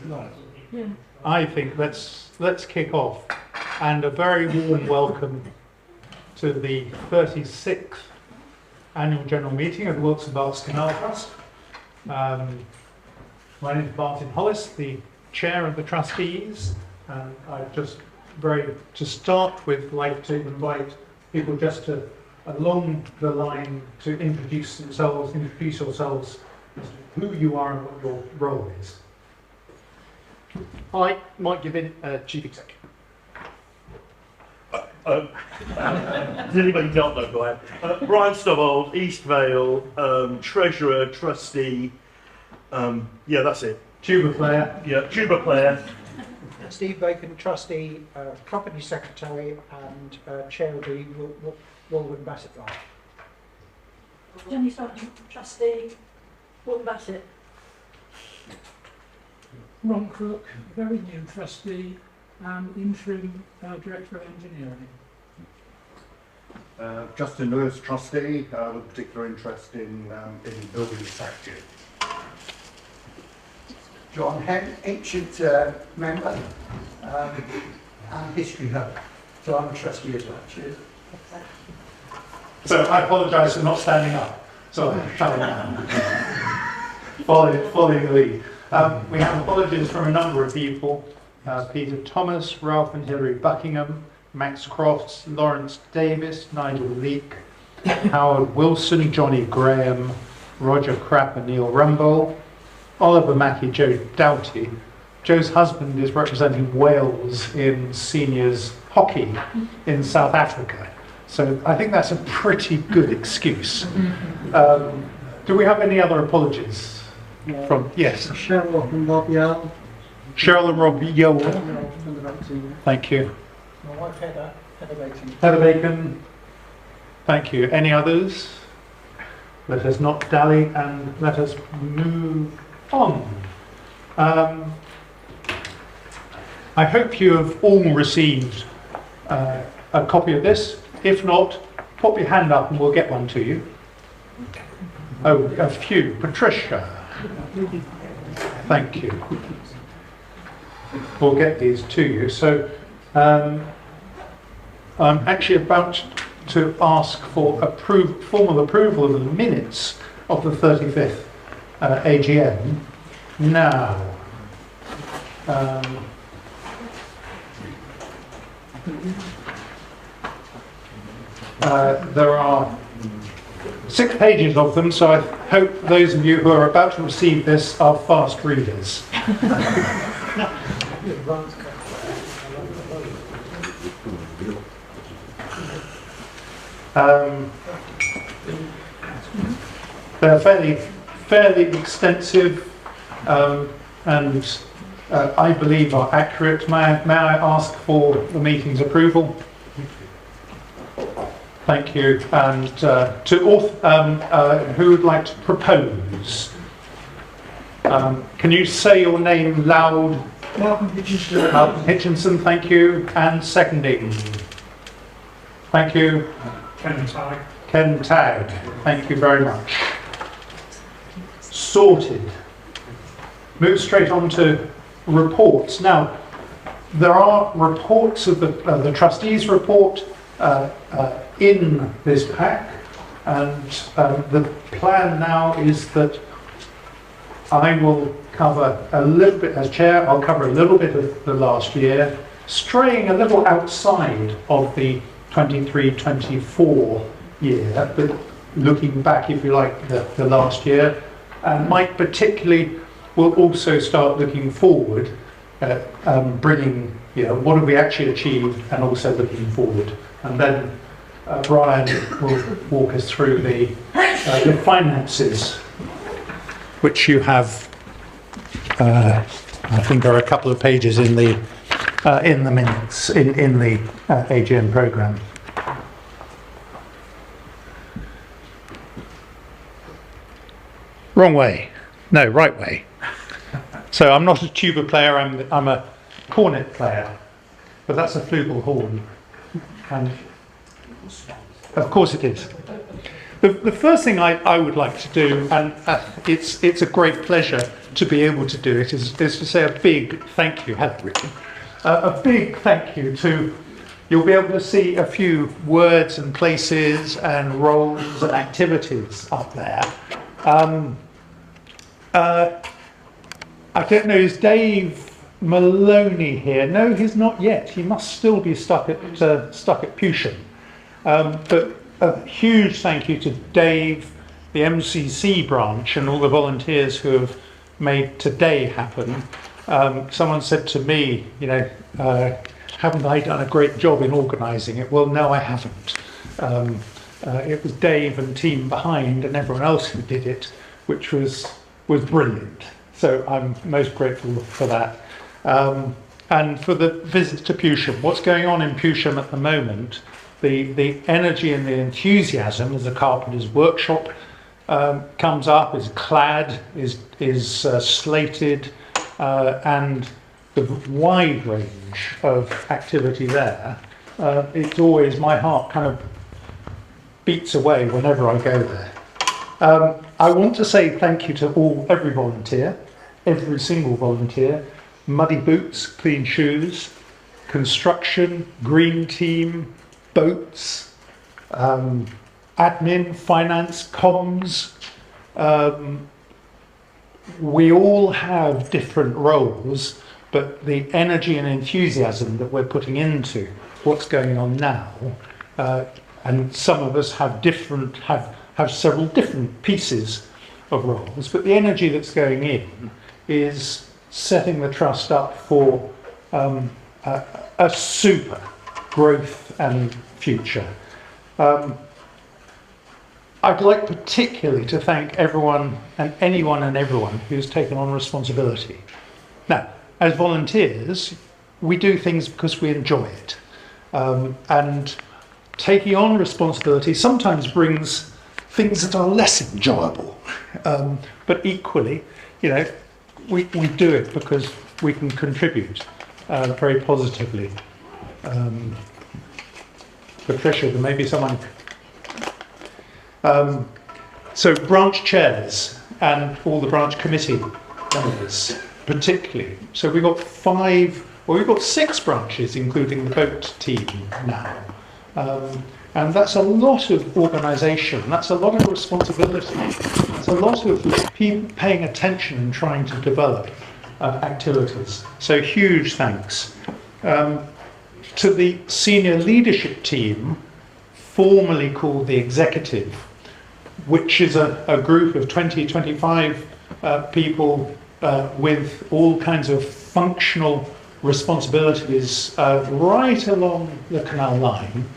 Yeah. I think let's kick off, and a very warm welcome to the 36th annual general meeting of the Wilts Berks Canal Trust. My name is Martin Hollis, the chair of the trustees, and I'd just to start with like to invite people just to along the line to introduce yourselves as to who you are and what your role is. Hi, Mike Gibbon, Chief Executive. Does anybody not know who I am? Brian Stobbold, East Vale, Treasurer, Trustee. Yeah, that's it. Tuba player. Yeah, tuba player. Steve Bacon, Trustee, Company Secretary and Chair of the Walden Bassett Line. Jenny Sargent, Trustee, Wilton Bassett. Ron Crook, very new trustee and interim director of engineering. Justin Lewis, trustee, with particular interest in building safety. John Henn, ancient member and history hub. So I'm a trustee as well. Cheers. So I apologise for not standing up. So following the lead. We have apologies from a number of people. Peter Thomas, Ralph and Hilary Buckingham, Max Crofts, Lawrence Davis, Nigel Leake, Howard Wilson, Johnny Graham, Roger Crapp and Neil Rumble, Oliver Mackey, Joe Doughty. Joe's husband is representing Wales in seniors hockey in South Africa. So I think that's a pretty good excuse. Do we have any other apologies? Yes. Cheryl and Rob Yell. Cheryl and Rob Yell. Thank you. My wife Heather Bacon. Heather Bacon. Thank you. Any others? Let us not dally and let us move on. I hope you have all received a copy of this. If not, pop your hand up and we'll get one to you. Oh, a few. Patricia. Thank you. We'll get these to you. So I'm actually about to ask for formal approval of the minutes of the 35th AGM. Now, there are 6 pages of them, so I hope those of you who are about to receive this are fast readers. They're fairly extensive and I believe are accurate. May I ask for the meeting's approval? Thank you. And who would like to propose? Can you say your name loud? Malcolm Hitchinson. Malcolm Hitchinson, thank you. And seconding? Thank you. Ken Tagg. Ken Tagg, thank you very much. Sorted. Move straight on to reports. Now, there are reports of the trustees' report in this pack, and the plan now is that I will cover a little bit, as chair, I'll cover a little bit of the last year, straying a little outside of the 23-24 year, but looking back, if you like, the last year. And Mike particularly will also start looking forward, bringing, what have we actually achieved, and also looking forward. And then Brian will walk us through the finances, which you have, I think there are a couple of pages in the minutes, in the AGM programme. Wrong way. No, right way. So I'm not a tuba player, I'm a cornet player, but that's a flugelhorn. And of course it is. The first thing I would like to do, and it's a great pleasure to be able to do it is to say a big thank you. Hello, Richard. A big thank you to. You'll be able to see a few words and places and roles and activities up there. I don't know, is Dave Maloney here? No, he's not yet. He must still be stuck at Pewsham. But a huge thank you to Dave, the MCC branch, and all the volunteers who have made today happen. Someone said to me, you know, haven't I done a great job in organising it? Well, no, I haven't. It was Dave and team behind and everyone else who did it, which was brilliant. So I'm most grateful for that. And for the visits to Pewsham, what's going on in Pewsham at the moment, the energy and the enthusiasm as a carpenter's workshop comes up, is clad, is slated, and the wide range of activity there. It's always, my heart kind of beats away whenever I go there. I want to say thank you to every volunteer, every single volunteer. Muddy boots, clean shoes, construction, green team, boats, admin, finance, comms. We all have different roles, but the energy and enthusiasm that we're putting into what's going on now, and some of us have several different pieces of roles, but the energy that's going in is setting the trust up for a super growth and future. I'd like particularly to thank everyone and anyone and everyone who's taken on responsibility. Now, as volunteers, we do things because we enjoy it. And taking on responsibility sometimes brings things that are less enjoyable. But equally, you know, we do it because we can contribute very positively. Patricia, there may be someone. So branch chairs and all the branch committee members, particularly. So we've got we've got 6 branches, including the boat team now. And that's a lot of organisation, that's a lot of responsibility, that's a lot of people paying attention and trying to develop activities. So huge thanks. To the senior leadership team, formerly called the executive, which is a group of 20-25 people with all kinds of functional responsibilities right along the canal line.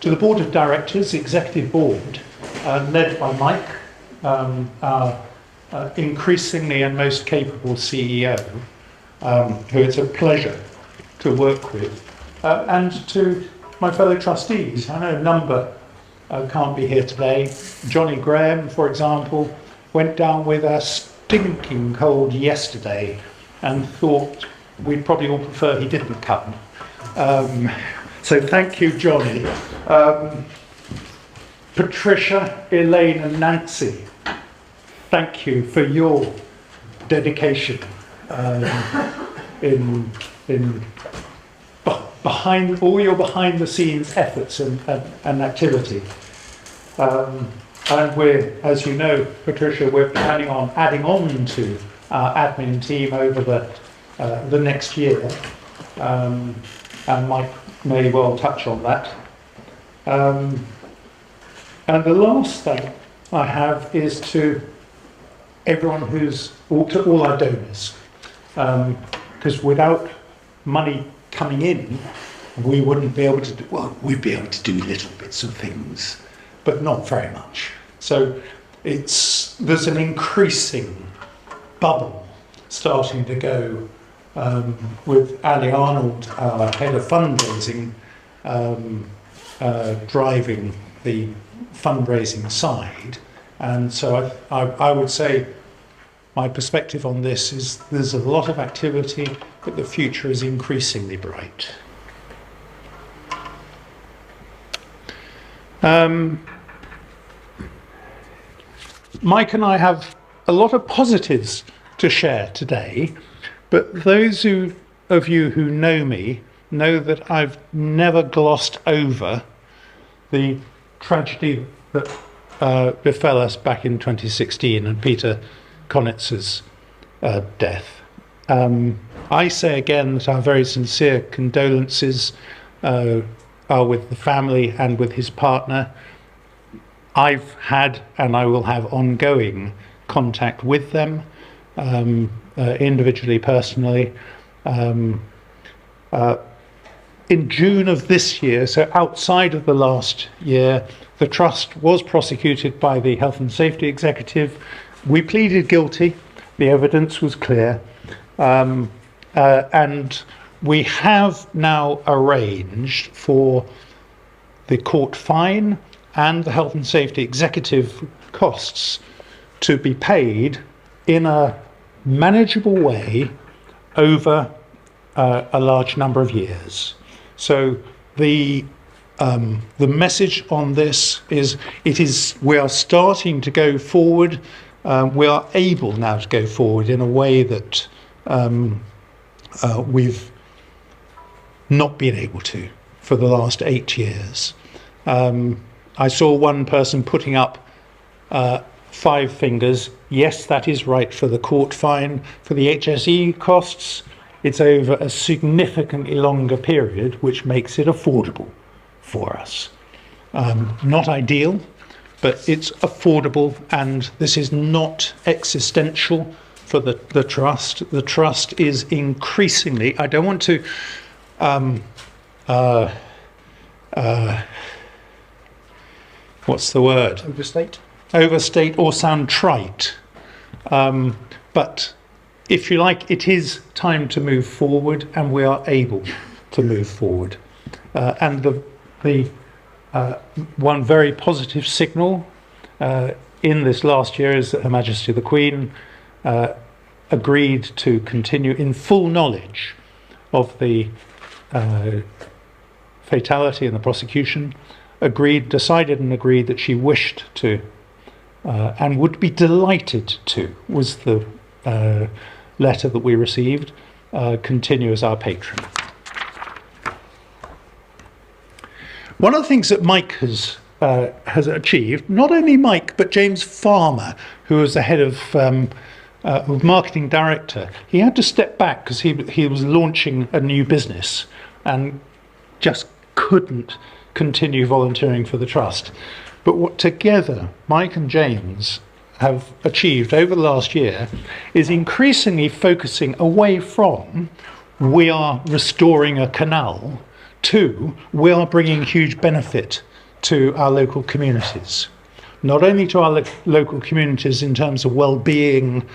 To the board of directors, the executive board, led by Mike, our increasingly and most capable CEO, who it's a pleasure to work with, and to my fellow trustees. I know a number can't be here today. Johnny Graham, for example, went down with a stinking cold yesterday and thought we'd probably all prefer he didn't come. So thank you, Johnny. Patricia, Elaine and Nancy, thank you for your dedication in behind all your behind-the-scenes efforts and activity. And we're, as you know, Patricia, we're planning on adding on to our admin team over the next year, and Mike may well touch on that. And the last thing I have is to everyone to all our donors, because without money coming in, we wouldn't be able to do, well, we'd be able to do little bits of things, but not very much. So there's an increasing bubble starting to go with Ali Arnold, our head of fundraising, driving the fundraising side. And so I would say my perspective on this is there's a lot of activity, but the future is increasingly bright. Mike and I have a lot of positives to share today, but those of you who know me know that I've never glossed over the tragedy that befell us back in 2016 and Peter Connitz's death. I say again that our very sincere condolences are with the family and with his partner. I've had and I will have ongoing contact with them, individually, personally. In June of this year, so outside of the last year, the Trust was prosecuted by the Health and Safety Executive. We pleaded guilty, the evidence was clear, and we have now arranged for the court fine and the Health and Safety Executive costs to be paid in a manageable way over a large number of years. So the message on this is we are starting to go forward. We are able now to go forward in a way that we've not been able to for the last 8 years. I saw one person putting up 5 fingers. Yes, that is right for the court fine. For the HSE costs, it's over a significantly longer period, which makes it affordable for us. Not ideal, but it's affordable, and this is not existential for the Trust. The Trust is increasingly, I don't want to what's the word? Overstate or sound trite. But if you like, it is time to move forward, and we are able to move forward. And the one very positive signal in this last year is that Her Majesty the Queen agreed to continue in full knowledge of the fatality and the prosecution, decided and agreed that she wished to and would be delighted to, was the letter that we received, continue as our patron. One of the things that Mike has achieved, not only Mike, but James Farmer, who was the head of marketing director, he had to step back because he was launching a new business and just couldn't continue volunteering for the Trust. But what together Mike and James have achieved over the last year is increasingly focusing away from we are restoring a canal to we are bringing huge benefit to our local communities. Not only to our local communities in terms of well-being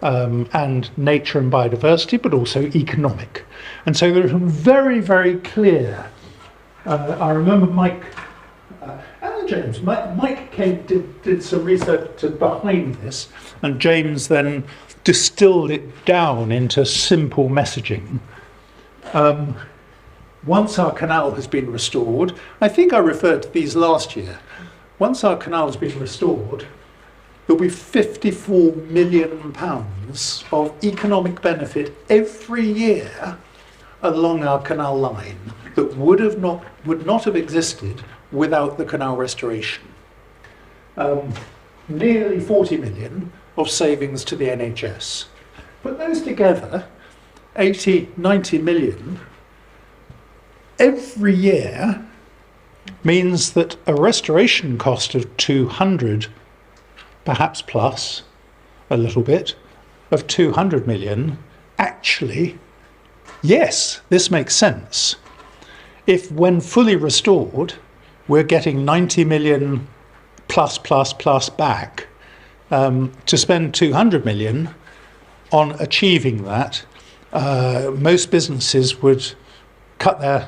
and nature and biodiversity, but also economic. And so there are some very, very clear. I remember Mike and James. Mike did some research behind this, and James then distilled it down into simple messaging. Once our canal has been restored, I think I referred to these last year. Once our canal has been restored, there'll be £54 million of economic benefit every year along our canal line that would not have existed without the canal restoration. Nearly 40 million of savings to the NHS. Put those together, 80, 90 million every year means that a restoration cost of 200, perhaps plus a little bit, of 200 million, actually, yes, this makes sense. If when fully restored, we're getting 90 million plus back, to spend 200 million on achieving that, most businesses would cut their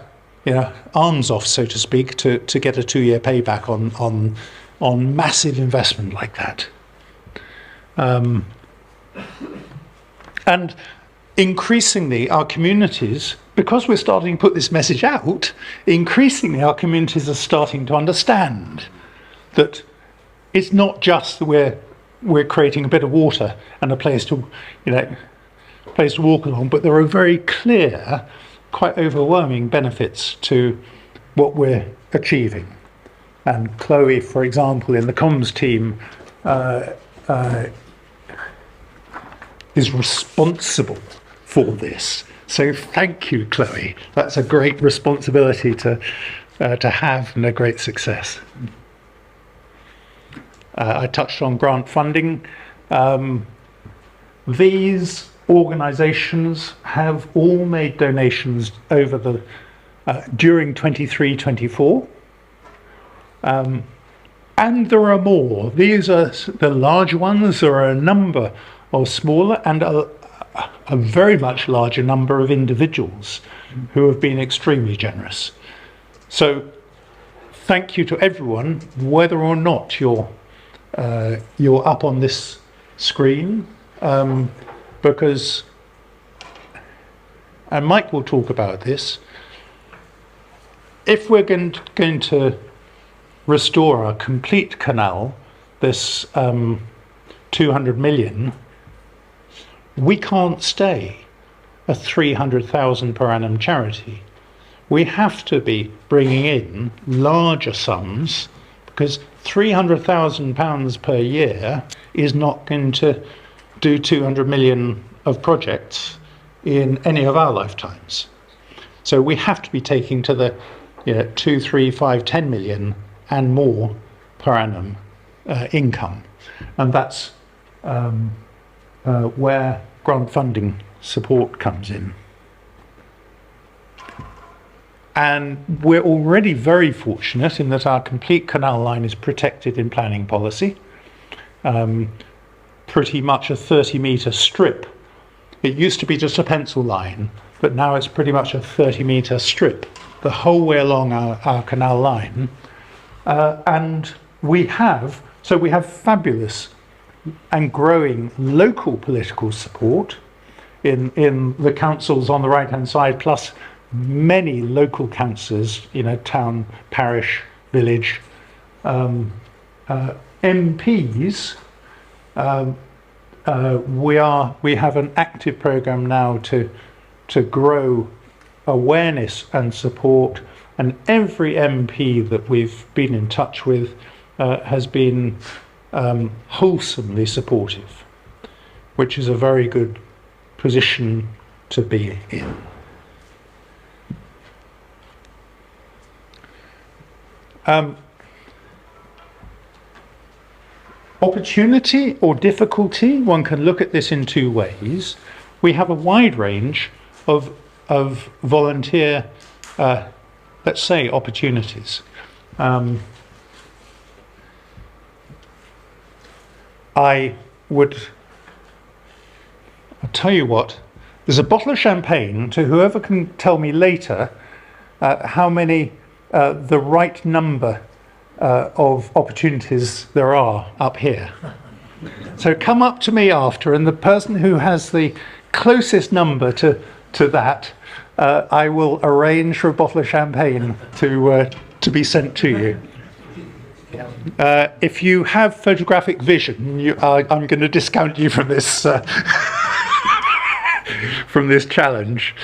arms off, so to speak, to get a 2-year payback on massive investment like that. And increasingly our communities, because we're starting to put this message out, increasingly our communities are starting to understand that it's not just that we're we're creating a bit of water and a place to, place to walk along, but there are very clear, quite overwhelming benefits to what we're achieving. And Chloe, for example, in the comms team, is responsible for this. So thank you, Chloe. That's a great responsibility to have and a great success. I touched on grant funding. These organisations have all made donations over the during 23-24. And there are more. These are the large ones. There are a number of smaller and a very much larger number of individuals who have been extremely generous. So thank you to everyone, whether or not you're up on this screen, because, and Mike will talk about this, if we're going to restore our complete canal, this 200 million, we can't stay a 300,000 per annum charity. We have to be bringing in larger sums, because £300,000 per year is not going to do 200 million of projects in any of our lifetimes. So we have to be taking to the 2, 3, 5, 10 million and more per annum income, and that's where grant funding support comes in. And we're already very fortunate in that our complete canal line is protected in planning policy, pretty much a 30-metre strip. It used to be just a pencil line, but now it's pretty much a 30-metre strip the whole way along our canal line. And we have fabulous and growing local political support in the councils on the right-hand side, plus many local councillors, town, parish, village, MPs. We have an active programme now to grow awareness and support, and every MP that we've been in touch with has been wholesomely supportive, which is a very good position to be in. Opportunity or difficulty, one can look at this in two ways. We have a wide range of volunteer, let's say, opportunities. I'll tell you what, there's a bottle of champagne to whoever can tell me later how many, the right number of opportunities there are up here. So come up to me after, and the person who has the closest number to that, I will arrange for a bottle of champagne to be sent to you. If you have photographic vision, I'm going to discount you from this from this challenge.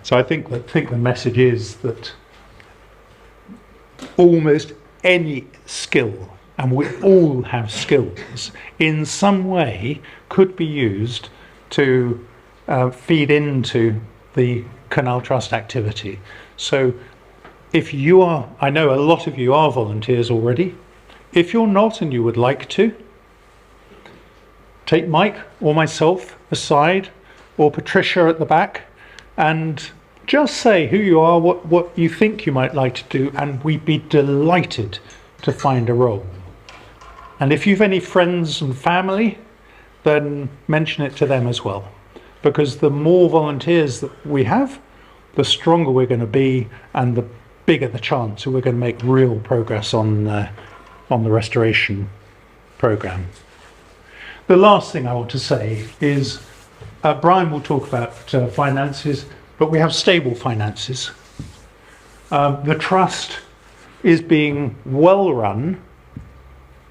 So I think the message is that almost any skill, and we all have skills, in some way could be used to feed into the Canal Trust activity. So if you are, I know a lot of you are volunteers already. If you're not and you would like to, take Mike or myself aside, or Patricia at the back, and just say who you are, what you think you might like to do, and we'd be delighted to find a role. And if you've any friends and family, then mention it to them as well. Because the more volunteers that we have, the stronger we're going to be, and the bigger the chance that we're going to make real progress on the restoration programme. The last thing I want to say is Brian will talk about finances, but we have stable finances. The trust is being well run.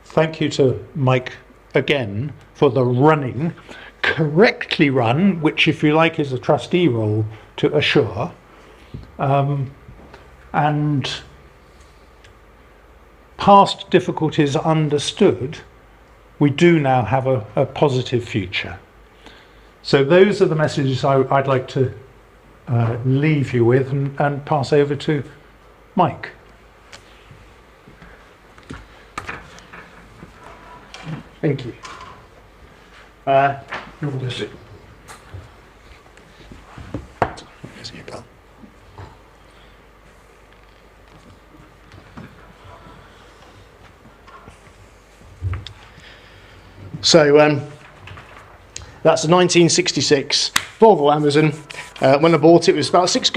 Thank you to Mike again for the running. Correctly run, which if you like is a trustee role to assure. And past difficulties understood, we do now have a positive future. So those are the messages I'd like to leave you with and pass over to Mike. Thank you. You're all this. So that's a 1966 Volvo Amazon. When I bought it, it was about six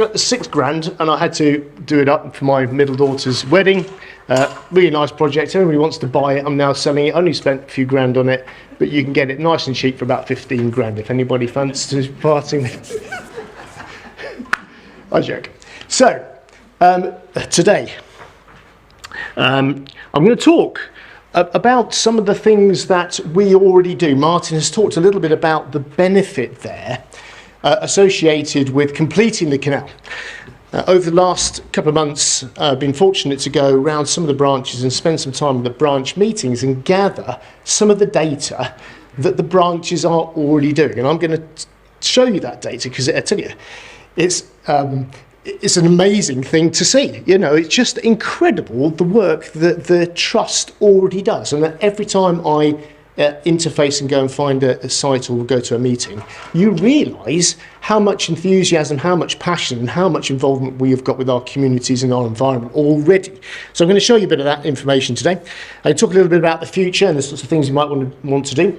grand, and I had to do it up for my middle daughter's wedding. Really nice project. Everybody wants to buy it. I'm now selling it. Only spent a few grand on it, but you can get it nice and cheap for about 15 grand if anybody fancies parting. I joke. So today, I'm going to talk about some of the things that we already do. Martin has talked a little bit about the benefit there associated with completing the canal. Over the last couple of months, I've been fortunate to go around some of the branches and spend some time with the branch meetings and gather some of the data that the branches are already doing. And I'm going to show you that data because I tell you, it's an amazing thing to see. You know, it's just incredible the work that the trust already does, and that every time I interface and go and find a site or go to a meeting, you realise how much enthusiasm, how much passion and how much involvement we have got with our communities and our environment already. So I'm going to show you a bit of that information today. I talk a little bit about the future and the sorts of things you might want to do.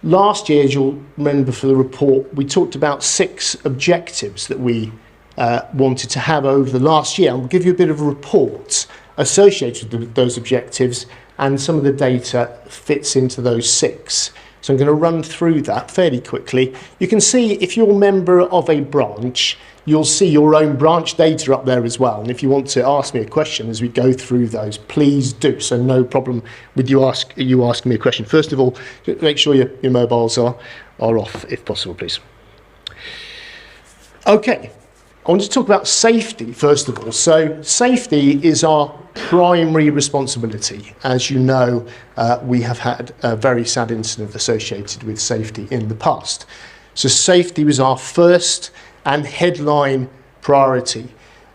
Last year, as you'll remember for the report, we talked about 6 objectives that we wanted to have over the last year. I'll give you a bit of a report associated with those objectives, and some of the data fits into those 6. So I'm going to run through that fairly quickly. You can see if you're a member of a branch, you'll see your own branch data up there as well. And if you want to ask me a question as we go through those, please do. So no problem with you asking me a question. First of all, make sure your mobiles are off if possible, please. Okay. I want to talk about safety first of all. So safety is our primary responsibility. As you know, we have had a very sad incident associated with safety in the past. So safety was our first and headline priority.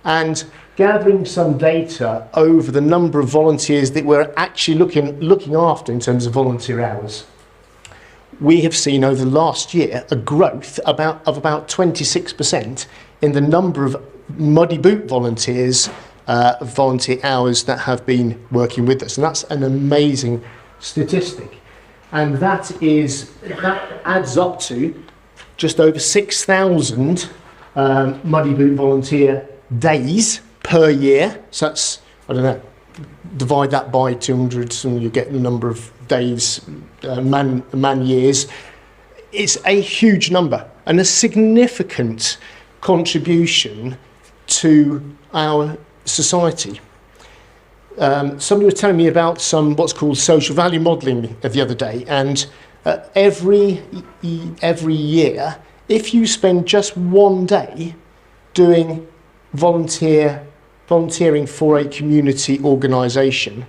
And gathering some data over the number of volunteers that we're actually looking after in terms of volunteer hours, we have seen over the last year a growth of about 26% in the number of muddy boot volunteers, volunteer hours that have been working with us. And that's an amazing statistic. And that adds up to just over 6,000 muddy boot volunteer days per year. So that's, I don't know, divide that by 200 and you get the number of days, man years. It's a huge number and a significant contribution to our society. Somebody was telling me about some what's called social value modelling the other day, and every year, if you spend just one day doing volunteering for a community organisation,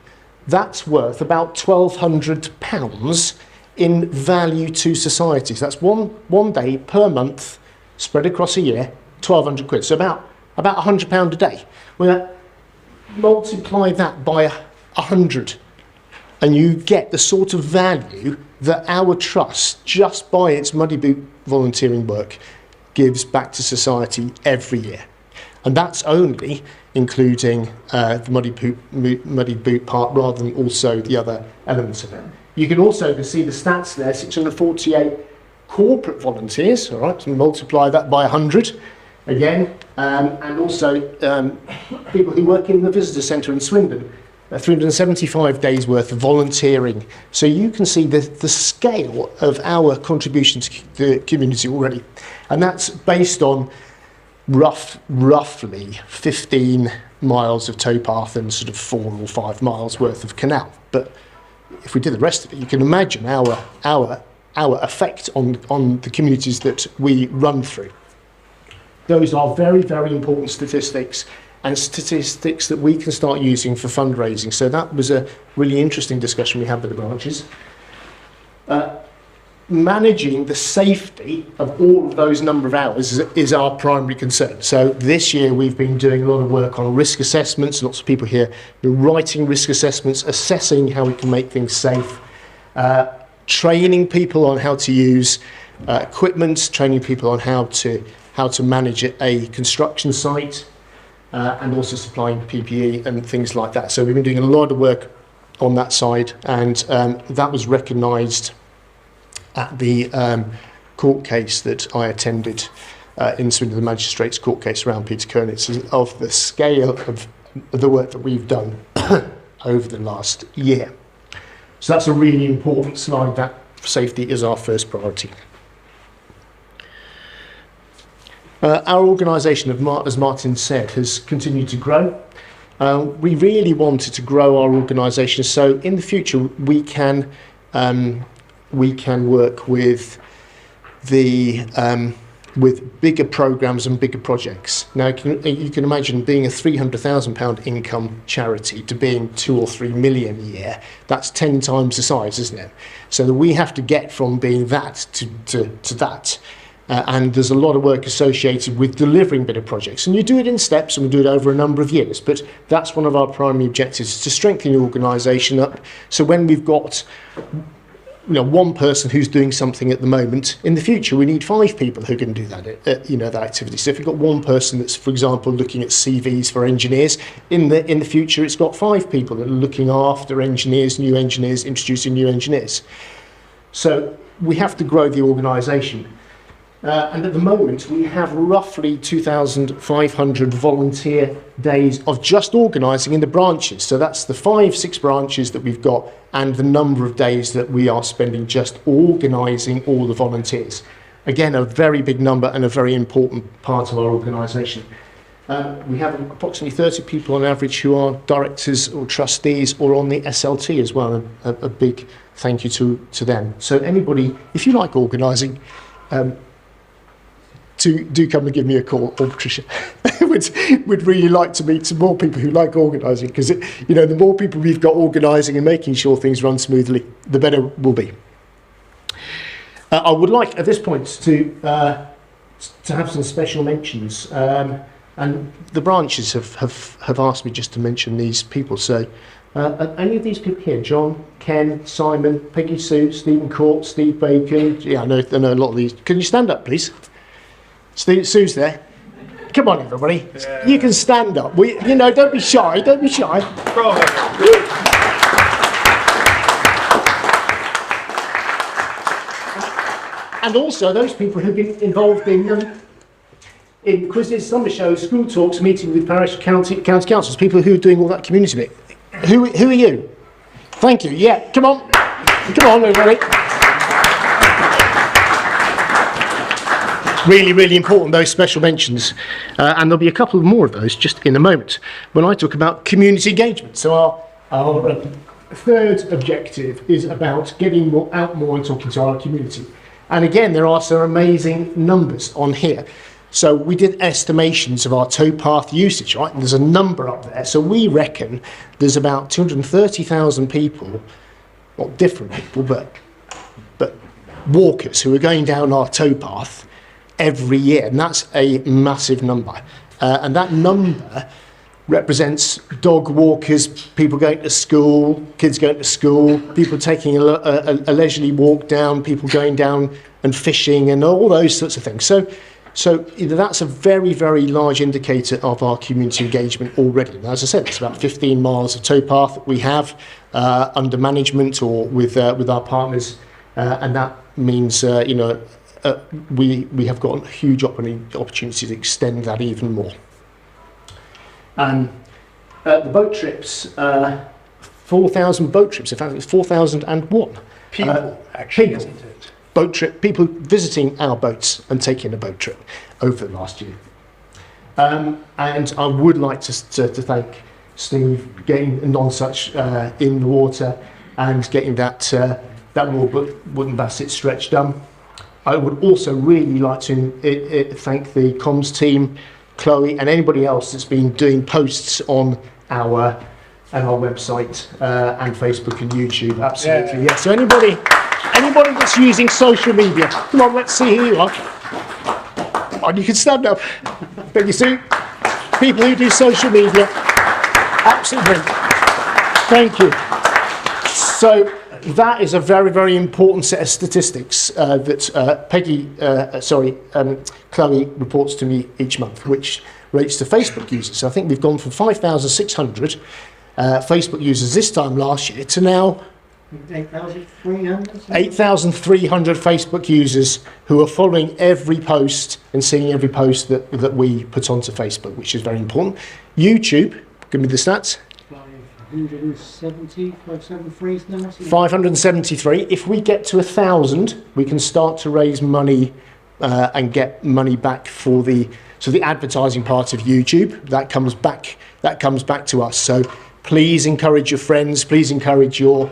that's worth about £1,200 in value to society. So that's one day per month spread across a year, 1,200 quid. So about £100 a day. Well, multiply that by 100 and you get the sort of value that our trust, just by its muddy boot volunteering work, gives back to society every year. And that's only including the muddy boot part rather than also the other elements of it. You can also see the stats there, 648 corporate volunteers, all right, so multiply that by 100 again, and also people who work in the visitor centre in Swindon. 375 days worth of volunteering. So you can see the scale of our contribution to the community already. And that's based on roughly 15 miles of towpath and sort of 4 or 5 miles worth of canal. But if we did the rest of it, you can imagine our effect on the communities that we run through. Those are very, very important statistics, and statistics that we can start using for fundraising. So that was a really interesting discussion we had with the branches. Managing the safety of all of those number of hours is our primary concern. So this year we've been doing a lot of work on risk assessments. Lots of people here have been writing risk assessments, assessing how we can make things safe, training people on how to use equipment, training people on how to manage a construction site, and also supplying PPE and things like that. So we've been doing a lot of work on that side, and that was recognised at the court case that I attended in Swindon, the Magistrates court case around Peter Kernitz, of the scale of the work that we've done over the last year. So that's a really important slide, that safety is our first priority. Our organisation, as Martin said, has continued to grow. We really wanted to grow our organisation, so in the future we can work with with bigger programmes and bigger projects. Now you can imagine being a £300,000 income charity to being 2 or 3 million a year. That's 10 times the size, isn't it? So that we have to get from being that to that. And there's a lot of work associated with delivering bigger projects. And you do it in steps, and we do it over a number of years. But that's one of our primary objectives, is to strengthen the organisation up. So when we've got one person who's doing something at the moment, in the future we need 5 people who can do that, that activity. So if you've got one person that's, for example, looking at CVs for engineers, in the future it's got 5 people that are looking after engineers, new engineers, introducing new engineers. So we have to grow the organisation. And at the moment we have roughly 2,500 volunteer days of just organising in the branches. So that's the 5-6 branches that we've got, and the number of days that we are spending just organising all the volunteers. Again, a very big number and a very important part of our organisation. We have approximately 30 people on average who are directors or trustees or on the SLT as well. A big thank you to them. So anybody, if you like organising, do come and give me a call, or Patricia. We'd really like to meet some more people who like organising, because the more people we've got organising and making sure things run smoothly, the better we'll be. I would like at this point to have some special mentions, and the branches have asked me just to mention these people. So any of these people here: John, Ken, Simon, Peggy Sue, Stephen Court, Steve Bacon. Yeah, I know a lot of these. Can you stand up, please? Sue's there. Come on, everybody. Yeah. You can stand up. Don't be shy. Don't be shy. And also those people who've been involved in quizzes, summer shows, school talks, meeting with parish county councils, people who are doing all that community bit. Who are you? Thank you. Yeah, come on. Come on, everybody. Really, really important, those special mentions. And there'll be a couple more of those just in a moment when I talk about community engagement. So our third objective is about getting out more and talking to our community. And again, there are some amazing numbers on here. So we did estimations of our towpath usage, right? And there's a number up there. So we reckon there's about 230,000 people, not different people, but walkers who are going down our towpath every year, and that's a massive number. And that number represents dog walkers, people going to school, kids going to school, people taking a leisurely walk down, people going down and fishing, and all those sorts of things. So that's a very, very large indicator of our community engagement already. Now, as I said, it's about 15 miles of towpath that we have under management or with our partners, and that means we have got a huge opportunity to extend that even more. The boat trips 4,000 boat trips. In fact, it's 4,001. People, actually, people. isn't it? Boat trip, people visiting our boats and taking a boat trip over the last year. And I would like to thank Steve getting non-such in the water and getting that wooden basset stretch done. I would also really like to thank the comms team, Chloe, and anybody else that's been doing posts on our website and Facebook and YouTube. Absolutely, yeah. So anybody that's using social media, come on, let's see who you are. And you can stand up. But you see, people who do social media, absolutely. Thank you. So that is a very, very important set of statistics that Chloe reports to me each month, which relates to Facebook users. So I think we've gone from 5,600 Facebook users this time last year to now 8,300 Facebook users who are following every post and seeing every post that we put onto Facebook, which is very important. YouTube, give me the stats. 573. If we get to 1,000, we can start to raise money and get money back for the advertising part of YouTube. That comes back to us. So please encourage your friends. Please encourage your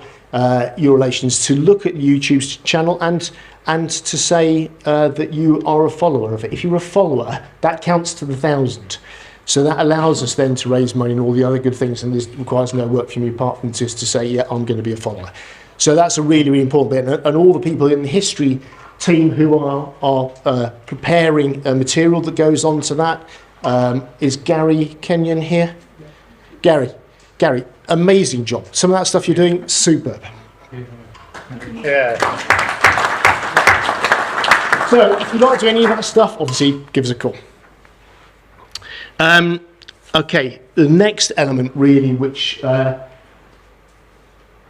relations to look at YouTube's channel and to say that you are a follower of it. If you're a follower, that counts to the 1,000. So that allows us then to raise money and all the other good things, and this requires no work from you apart from just to say, yeah, I'm going to be a follower. So that's a really, really important bit. And all the people in the history team who are preparing material that goes on to that. Is Gary Kenyon here? Yeah. Gary, amazing job. Some of that stuff you're doing, superb. Yeah. So if you'd like to do any of that stuff, obviously give us a call. Okay, the next element really, which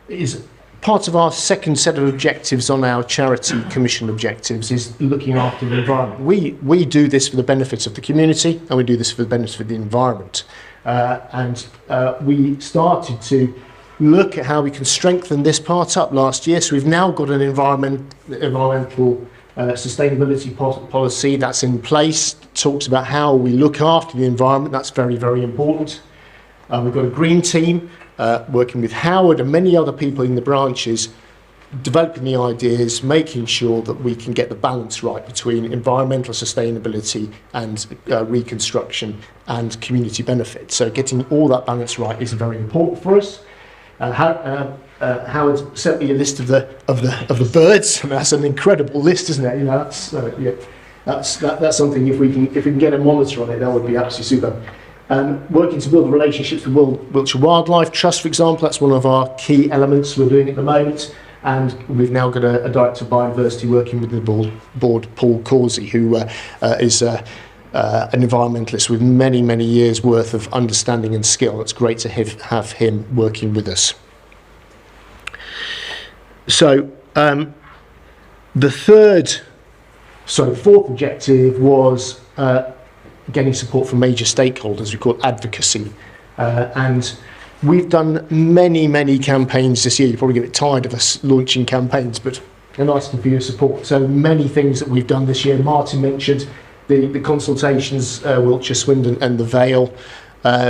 is part of our second set of objectives on our charity commission objectives, is looking after the environment. We do this for the benefit of the community, and we do this for the benefit of the environment. We started to look at how we can strengthen this part up last year. So we've now got an environmental sustainability policy that's in place. Talks about how we look after the environment. That's very, very important. We've got a green team working with Howard and many other people in the branches, developing the ideas, making sure that we can get the balance right between environmental sustainability and reconstruction and community benefit. So getting all that balance right is very important for us. Howard sent me a list of the birds. I mean, that's an incredible list, isn't it? You know, that's something. If we can get a monitor on it, that would be absolutely super. Working to build relationships with Wiltshire Wildlife Trust, for example, that's one of our key elements we're doing at the moment. And we've now got a director of biodiversity working with the board, Paul Causey, who is an environmentalist with many, many years' worth of understanding and skill. It's great to have him working with us. So the fourth objective was getting support from major stakeholders. We call it advocacy, and we've done many, many campaigns this year. You probably get a bit tired of us launching campaigns, but they're asking for your support. So many things that we've done this year. Martin mentioned the consultations, Wiltshire, Swindon and the Vale,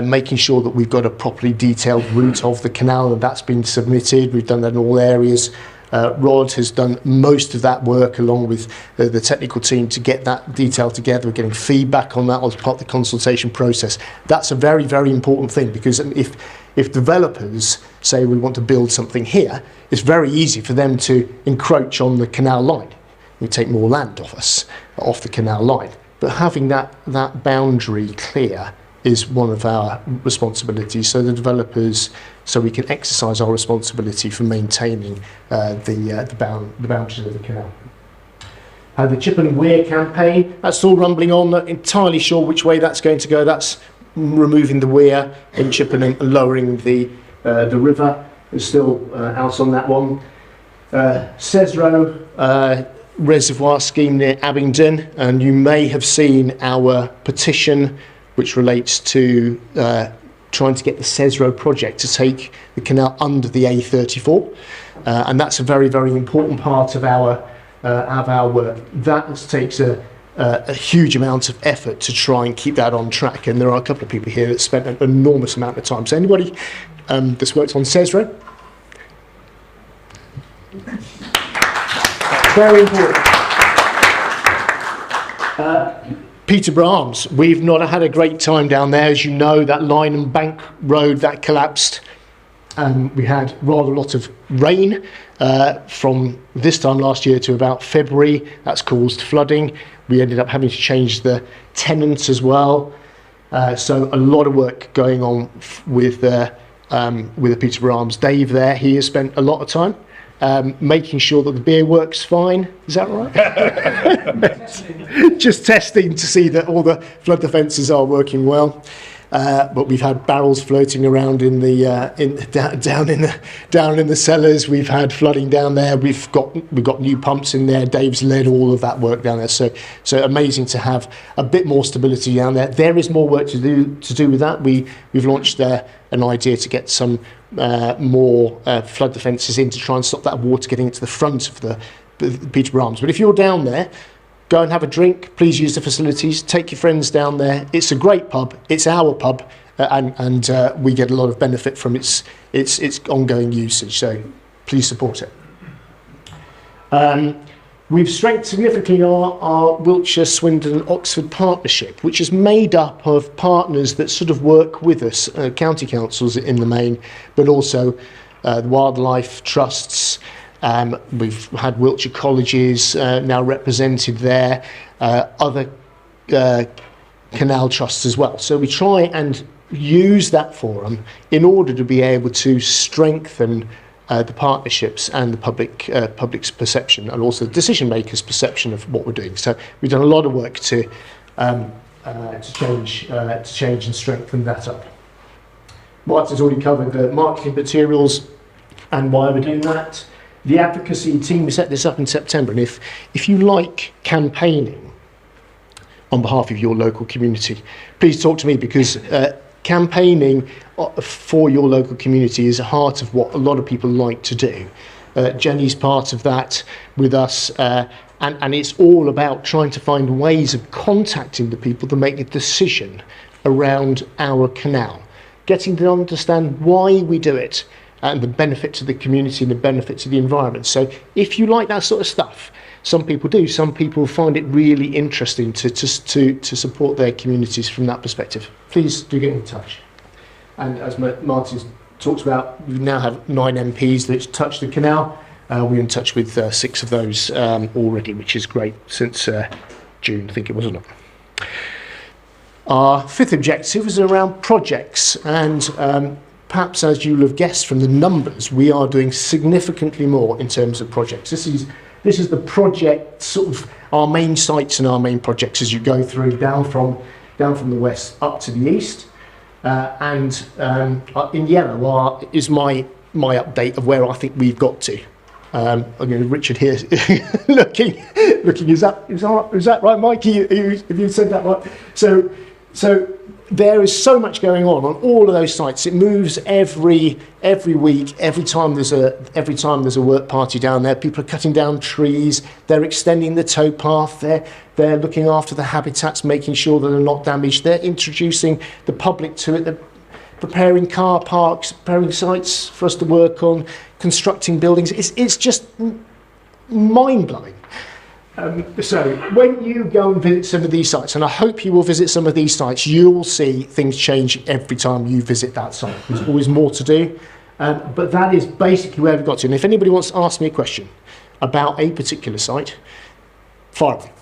making sure that we've got a properly detailed route of the canal, and that's been submitted. We've done that in all areas. Rod has done most of that work along with the technical team to get that detail together. We're getting feedback on that as part of the consultation process. That's a very, very important thing, because if developers say we want to build something here, it's very easy for them to encroach on the canal line. We take more land off the canal line. But having that boundary clear is one of our responsibilities. So the developers, so we can exercise our responsibility for maintaining the boundaries of the canal. The Chip and Weir campaign, that's all rumbling on. Not entirely sure which way that's going to go. That's removing the weir in Chippenham and lowering the river. We're still out on that one. Cesro reservoir scheme near Abingdon, and you may have seen our petition which relates to trying to get the CESRO project to take the canal under the A34, and that's a very, very important part of our work. That takes a huge amount of effort to try and keep that on track, and there are a couple of people here that spent an enormous amount of time. So anybody that's worked on CESRO? Very important. Peterborough Arms, we've not had a great time down there. As you know, that line and bank road that collapsed. We had rather a lot of rain from this time last year to about February. That's caused flooding. We ended up having to change the tenants as well. So a lot of work going on with the Peterborough Arms. Dave there, he has spent a lot of time making sure that the beer works fine. Is that right? Just testing to see that all the flood defences are working well. But we've had barrels floating around in the down in the cellars. We've had flooding down there. We've got new pumps in there. Dave's led all of that work down there. So amazing to have a bit more stability down there. There is more work to do with that. We've launched an idea to get some more flood defences in to try and stop that water getting into the front of the Peterborough Arms. But if you're down there, go and have a drink. Please use the facilities. Take your friends down there. It's a great pub. It's our pub, and we get a lot of benefit from its ongoing usage. So please support it. We've strengthened significantly our Wiltshire, Swindon, Oxford partnership, which is made up of partners that sort of work with us, county councils in the main, but also the wildlife trusts. We've had Wiltshire colleges now represented there, other canal trusts as well. So we try and use that forum in order to be able to strengthen the partnerships and the public's perception, and also the decision makers' perception of what we're doing. So we've done a lot of work to change and strengthen that up. Martin's already covered the marketing materials and why we're doing that. The advocacy team, we set this up in September, and if you like campaigning on behalf of your local community, please talk to me, because campaigning for your local community is the heart of what a lot of people like to do. Jenny's part of that with us, and it's all about trying to find ways of contacting the people that make a decision around our canal, getting them to understand why we do it, and the benefit to the community and the benefit to the environment. So if you like that sort of stuff, some people do. Some people find it really interesting to support their communities from that perspective. Please do get in touch. And as Martin's talked about, we now have 9 MPs that touch the canal. We're in touch with 6 of those already, which is great, since June, I think it was, or not. Our 5th objective is around projects, and perhaps, as you'll have guessed from the numbers, we are doing significantly more in terms of projects. This is the project, sort of our main sites and our main projects as you go through down from the west up to the east. And in yellow is my update of where I think we've got to. Richard here looking. Is that right, Mike? Have you said that right? So there is so much going on all of those sites. It moves every week. Every time there's a work party down there, people are cutting down trees. They're extending the towpath. They're looking after the habitats, making sure that they're not damaged. They're introducing the public to it. They're preparing car parks, preparing sites for us to work on, constructing buildings. It's just mind-blowing. So when you go and visit some of these sites, and I hope you will visit some of these sites, you will see things change every time you visit that site. There's always more to do, but that is basically where we've got to. And if anybody wants to ask me a question about a particular site, fire away.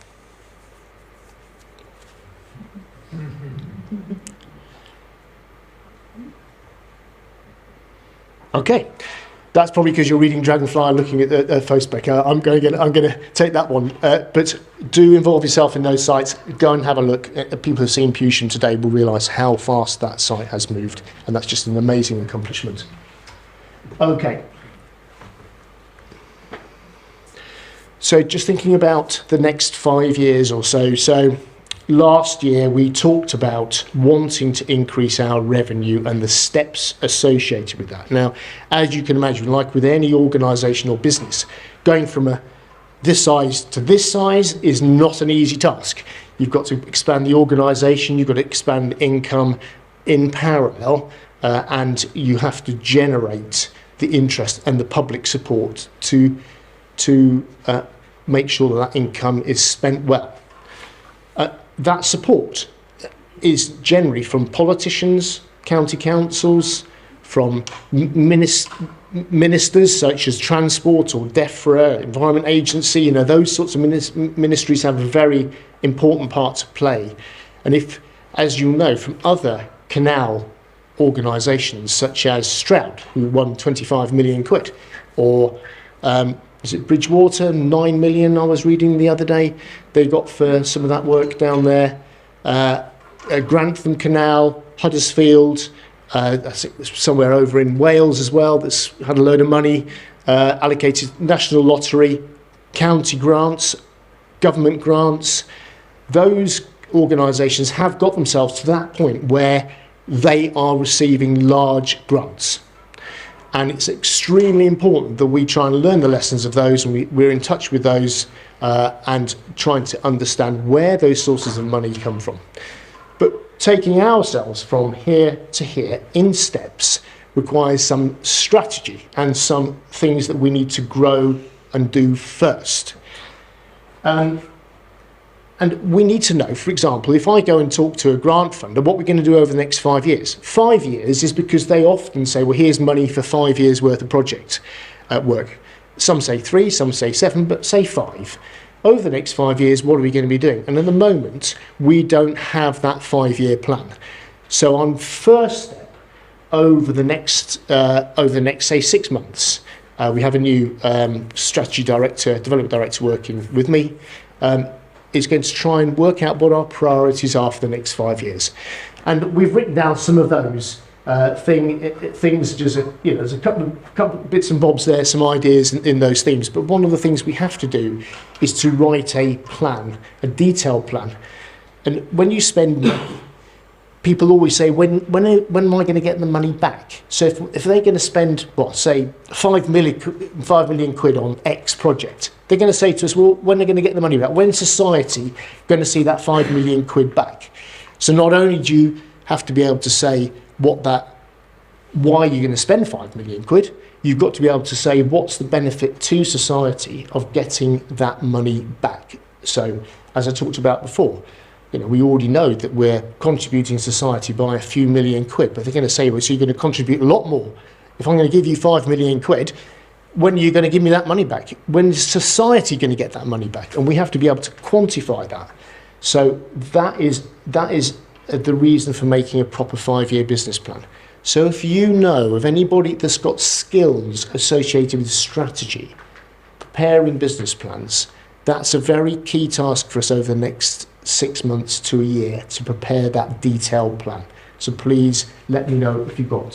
Okay. That's probably because you're reading Dragonfly and looking at the Facebook. I'm going to take that one. But do involve yourself in those sites. Go and have a look. People who've seen Pewsham today will realise how fast that site has moved, and that's just an amazing accomplishment. Okay. So just thinking about the next 5 years or so. So last year we talked about wanting to increase our revenue and the steps associated with that. Now, as you can imagine, like with any organisation or business, going from this size to this size is not an easy task. You've got to expand the organisation, you've got to expand income in parallel, and you have to generate the interest and the public support to make sure that income is spent well. That support is generally from politicians, county councils, from ministers such as Transport or DEFRA, Environment Agency. You know, those sorts of ministries have a very important part to play. And if, as you know, from other canal organisations such as Stroud, who won 25 million quid, or is it Bridgewater, 9 million I was reading the other day, they got for some of that work down there. Grantham Canal, Huddersfield, I think somewhere over in Wales as well, that's had a load of money allocated, National Lottery, county grants, government grants. Those organisations have got themselves to that point where they are receiving large grants. And it's extremely important that we try and learn the lessons of those, and we're in touch with those and trying to understand where those sources of money come from. But taking ourselves from here to here in steps requires some strategy and some things that we need to grow and do first. And we need to know, for example, if I go and talk to a grant funder, what we're going to do over the next 5 years. 5 years is because they often say, well, here's money for 5 years worth of project work. Some say 3, some say 7, but say 5. Over the next 5 years, what are we going to be doing? And at the moment, we don't have that 5-year plan. So on first step, over the next say 6 months, we have a new strategy director, development director working with me. Is going to try and work out what our priorities are for the next 5 years, and we've written down some of those things. Just there's a couple of bits and bobs there, some ideas in those themes. But one of the things we have to do is to write a plan, a detailed plan. And when you spend money, people always say, when am I going to get the money back? So if they're going to spend, say 5 million quid on X project, they're going to say to us, well, when they're going to get the money back? When's society going to see that 5 million quid back? So not only do you have to be able to say why you're going to spend 5 million quid, you've got to be able to say what's the benefit to society of getting that money back. So as I talked about before, we already know that we're contributing to society by a few million quid, but they're going to say, well, so you're going to contribute a lot more. If I'm going to give you 5 million quid, when are you going to give me that money back? When is society going to get that money back? And we have to be able to quantify that. So that is the reason for making a proper 5-year business plan. So if you know of anybody that's got skills associated with strategy, preparing business plans, that's a very key task for us over the next 6 months to a year to prepare that detailed plan. So please let me know if you've got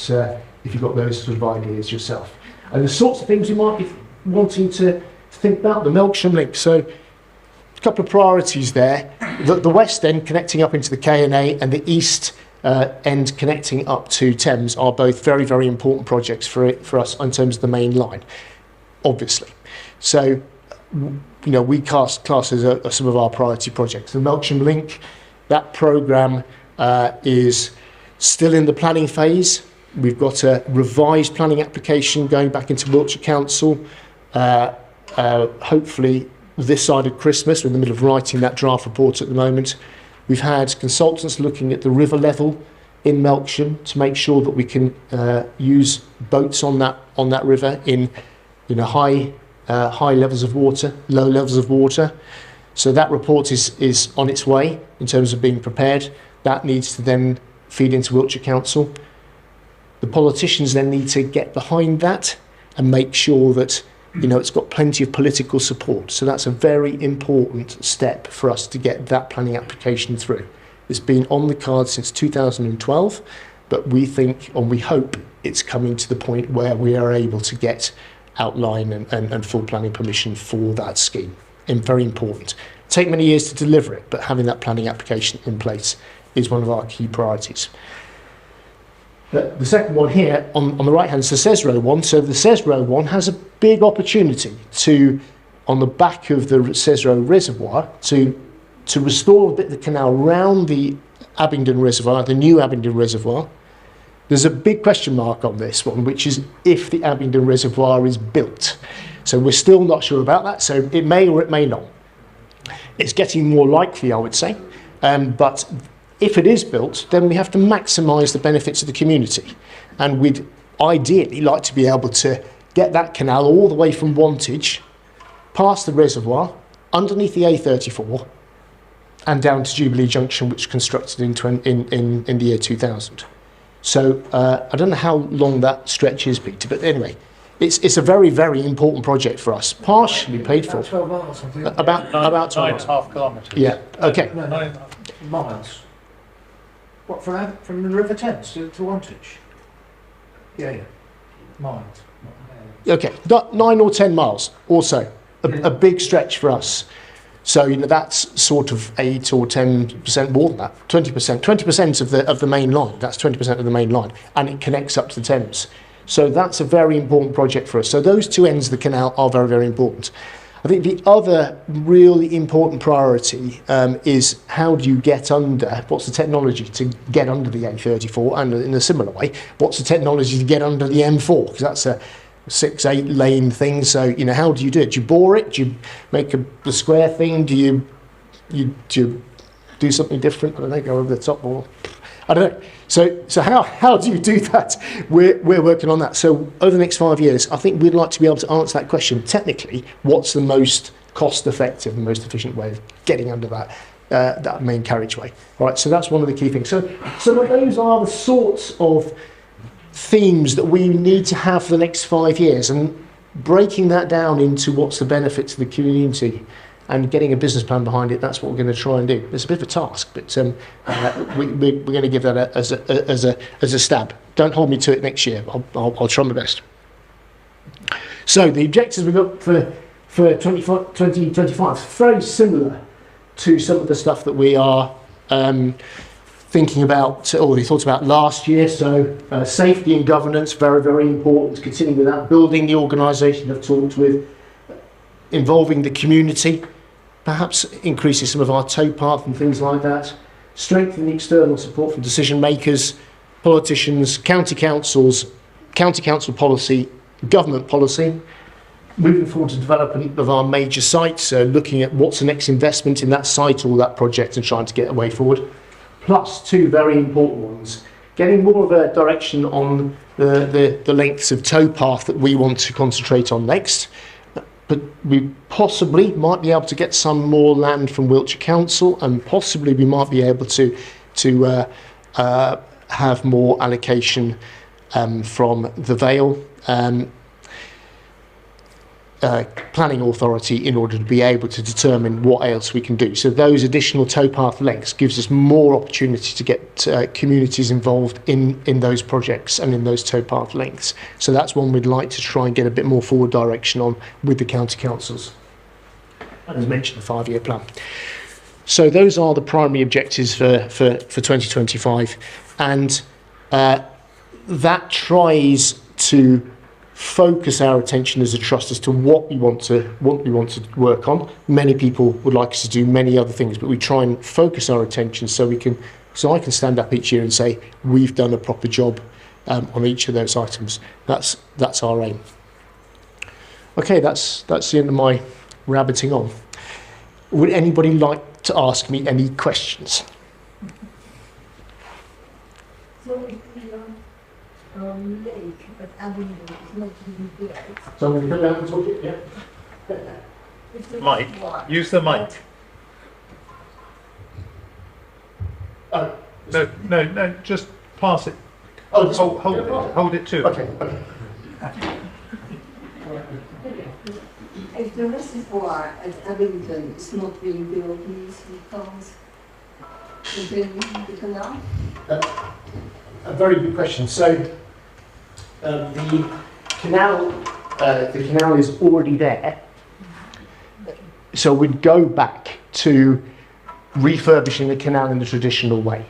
those sort of ideas yourself. And the sorts of things you might be wanting to think about, the Melksham link. So a couple of priorities there. The west end connecting up into the K&A and the east end connecting up to Thames are both very, very important projects for us in terms of the main line, obviously. So, we class as some of our priority projects. The Melksham link, that programme is still in the planning phase. We've got a revised planning application going back into Wiltshire Council, hopefully this side of Christmas. We're in the middle of writing that draft report at the moment. We've had consultants looking at the river level in Melksham to make sure that we can use boats on that river in high levels of water, low levels of water. So that report is on its way in terms of being prepared. That needs to then feed into Wiltshire Council. The politicians then need to get behind that and make sure that it's got plenty of political support. So that's a very important step for us to get that planning application through. It's been on the cards since 2012, but we think and we hope it's coming to the point where we are able to get outline and full planning permission for that scheme. And very important. take many years to deliver it, but having that planning application in place is one of our key priorities. The second one here on the right hand is the Cesro one. So the Cesro one has a big opportunity to, on the back of the Cesro reservoir, to restore a bit of the canal around the Abingdon Reservoir, the new Abingdon Reservoir. There's a big question mark on this one, which is if the Abingdon Reservoir is built. So we're still not sure about that, so it may or it may not. It's getting more likely, I would say, but if it is built, then we have to maximise the benefits of the community. And we'd ideally like to be able to get that canal all the way from Wantage, past the reservoir, underneath the A34, and down to Jubilee Junction, which was constructed in the year 2000. So I don't know how long that stretch is, Peter, but anyway, it's a very, very important project for us, partially paid for. About 12 miles, I think. About 12 miles. 9.5 kilometres. Yeah, okay. No, 9 miles. What, from the River Thames to Wantage? Yeah. Miles. Okay, 9 or 10 miles, also a big stretch for us. So that's sort of 8 or 10% more than that, 20% of the main line. That's 20% of the main line, and it connects up to the Thames. So that's a very important project for us. So those two ends of the canal are very, very important. I think the other really important priority is how do you get under, what's the technology to get under the A34, and in a similar way, what's the technology to get under the M4, because that's a 6-8 lane thing. So how do you do it? Do you bore it? Do you make a square thing? Do you do something different? I don't know, go over the top, or I don't know. So how do you do that? We're working on that. So over the next 5 years, I think we'd like to be able to answer that question technically. What's the most cost-effective and most efficient way of getting under that main carriageway? All right. So that's one of the key things. So those are the sorts of themes that we need to have for the next 5 years, and breaking that down into what's the benefit to the community and getting a business plan behind it. That's what we're going to try and do. It's a bit of a task, but we're going to give that as a stab. Don't hold me to it next year. I'll try my best. So the objectives we've got for 2025 is very similar to some of the stuff that we are thinking about, or we thought about last year. So safety and governance, very, very important. Continuing with that, building the organisation I've talked with, involving the community, perhaps increasing some of our towpath and things like that, strengthening external support from decision makers, politicians, county councils, county council policy, government policy, moving forward to development of our major sites, so looking at what's the next investment in that site or that project and trying to get a way forward. Plus two very important ones, getting more of a direction on the lengths of towpath that we want to concentrate on next. But we possibly might be able to get some more land from Wiltshire Council, and possibly we might be able to have more allocation from the Vale Planning Authority in order to be able to determine what else we can do. So those additional towpath lengths gives us more opportunity to get communities involved in those projects and in those towpath lengths. So that's one we'd like to try and get a bit more forward direction on with the county councils. And as mentioned, the 5-year plan. So those are the primary objectives for 2025, and that tries to focus our attention as a trust as to what we want to work on. Many people would like us to do many other things, but we try and focus our attention so I can stand up each year and say we've done a proper job on each of those items. That's our aim. Okay, that's the end of my rabbiting on. Would anybody like to ask me any questions? Lake at Abingdon is not being built. So I'm going to come down and talk it, yeah? Mike, use the mic. No, just pass it. Oh, Hold it too. Okay. If the reservoir at Abingdon is not being built, means we can't continue the canal? A very good question. So the canal is already there. So we'd go back to refurbishing the canal in the traditional way.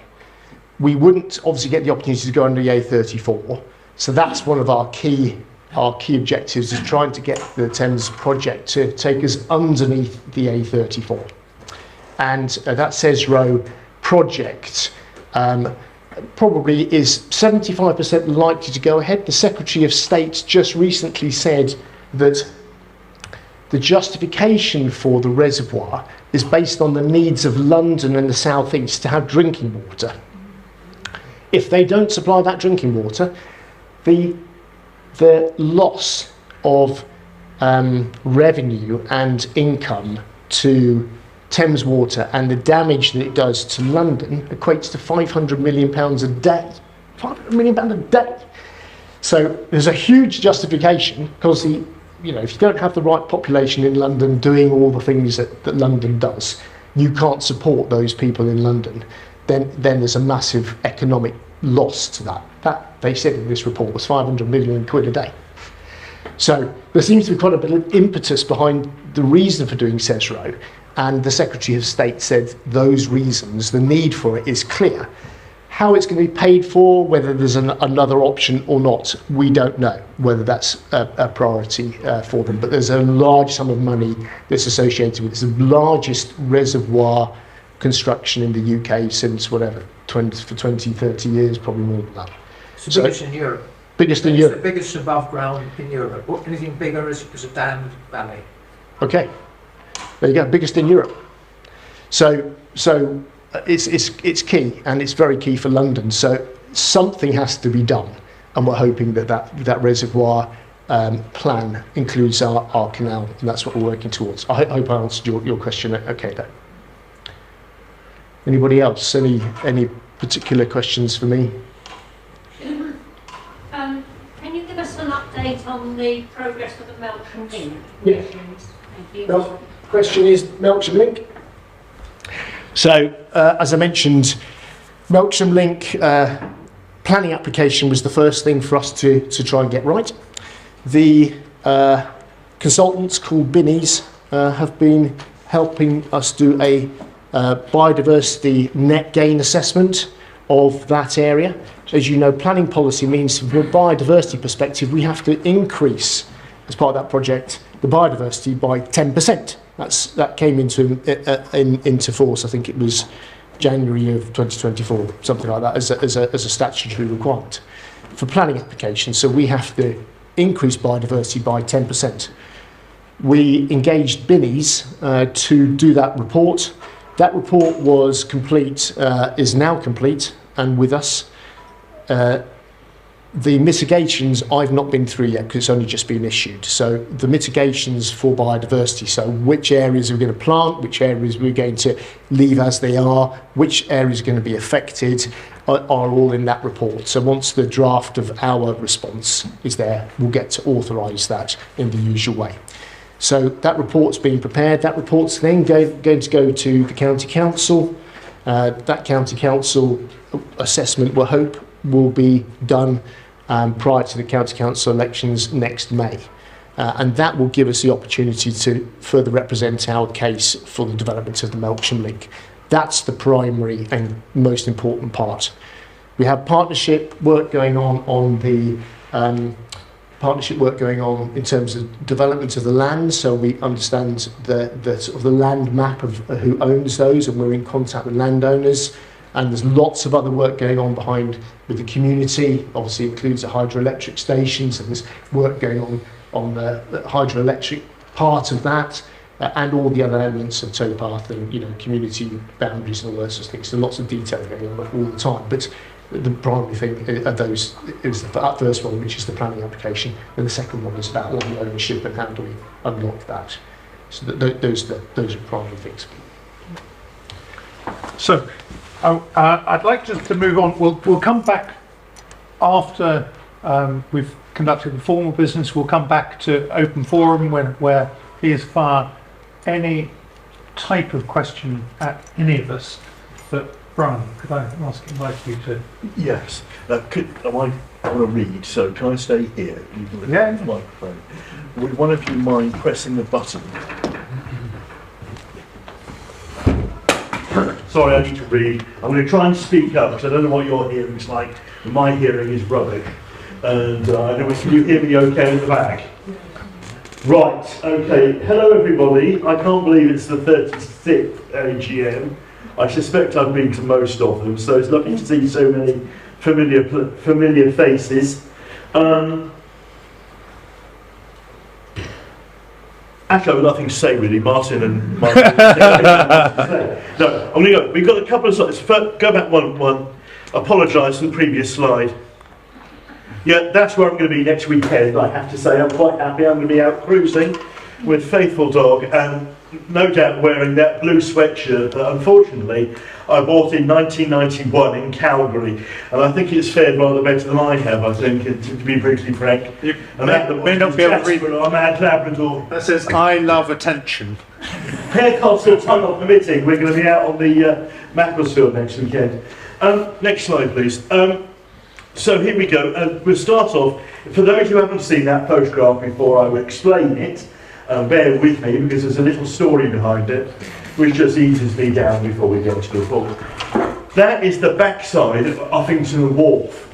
We wouldn't obviously get the opportunity to go under the A34, so that's one of our key objectives, is trying to get the Thames project to take us underneath the A34. And that CESRO project probably is 75% likely to go ahead. The Secretary of State just recently said that the justification for the reservoir is based on the needs of London and the South East to have drinking water. If they don't supply that drinking water, the loss of revenue and income to Thames Water and the damage that it does to London equates to £500 million a day. £500 million a day. So there's a huge justification, because if you don't have the right population in London doing all the things that London does, you can't support those people in London. Then there's a massive economic loss to that. That, they said in this report, was 500 million quid a day. So there seems to be quite a bit of impetus behind the reason for doing CESRO, and the Secretary of State said those reasons, the need for it, is clear. How it's going to be paid for, whether there's another option or not, we don't know whether that's a priority for them. But there's a large sum of money that's associated with it. It's the largest reservoir construction in the UK since whatever, 20, 30 years, probably more than that. It's the biggest in Europe. Biggest in It's Europe. the biggest above ground in Europe. Anything bigger is a dammed valley. Okay, there you go, biggest in Europe. So it's key, and it's very key for London. So something has to be done, and we're hoping that reservoir plan includes our canal, and that's what we're working towards. I hope I answered your question okay there. Anybody else? Any particular questions for me? Can you give us an update on the progress of the Melksham Link? Yeah. Thank you. Well, question is Melksham Link. So, as I mentioned, Melksham Link planning application was the first thing for us to try and get right. The consultants called Binnies have been helping us do a biodiversity net gain assessment of that area. As you know, planning policy means from a biodiversity perspective, we have to increase, as part of that project, the biodiversity by 10%. That came into force, I think it was January of 2024, something like that, as a statutory requirement for planning applications. So we have to increase biodiversity by 10%. We engaged Binnies to do that report. That report was complete, is now complete and with us. The mitigations I've not been through yet, because it's only just been issued. So the mitigations for biodiversity, so which areas we're going to plant, which areas we're going to leave as they are, which areas are going to be affected, are all in that report. So once the draft of our response is there, we'll get to authorise that in the usual way. So that report's being prepared. That report's then going to go to the County Council. That County Council assessment, we hope, will be done prior to the County Council elections next May. And that will give us the opportunity to further represent our case for the development of the Melksham Link. That's the primary and most important part. We have partnership work going on the partnership work going on in terms of development of the land, so we understand the sort of the land map of who owns those, and we're in contact with landowners. And there's lots of other work going on behind with the community. Obviously, it includes the hydroelectric stations, and there's work going on the hydroelectric part of that, and all the other elements of towpath and community boundaries and all those sorts of things. So lots of detail going on all the time. But the primary thing of those is the first one, which is the planning application, and the second one is about land ownership and how do we unlock that. So those are the primary things. So. I'd like just to move on. We'll come back after we've conducted the formal business. We'll come back to open forum where please fire any type of question at any of us. But Brian, could I invite you to? Yes. I want to read, so can I stay here? Yeah. The microphone. Would one of you mind pressing the button? Sorry, I need to read. I'm going to try and speak up because I don't know what your hearing's like. My hearing is rubbish. And I don't know, can you hear me okay at the back? Right, okay. Hello everybody. I can't believe it's the 36th AGM. I suspect I've been to most of them, so it's lovely to see so many familiar faces. Actually, I've nothing to say really, Martin and Martin. No, I'm going to go. We've got a couple of slides. First, go back one. Apologise for the previous slide. Yeah, that's where I'm going to be next weekend, I have to say. I'm quite happy. I'm going to be out cruising with Faithful Dog and no doubt wearing that blue sweatshirt that unfortunately I bought in 1991 in Calgary. And I think it's fared rather better than I have, I think, to be brutally frank. You and may not be able to read our mad Labrador. That says, I love attention. Haircuts or tunnel permitting, we're going to be out on the Macclesfield next weekend. Next slide, please. So here we go. We'll start off. For those who haven't seen that photograph before, I will explain it. Bear with me because there's a little story behind it, which just eases me down before we get to the book. That is the backside of Uffington Wharf.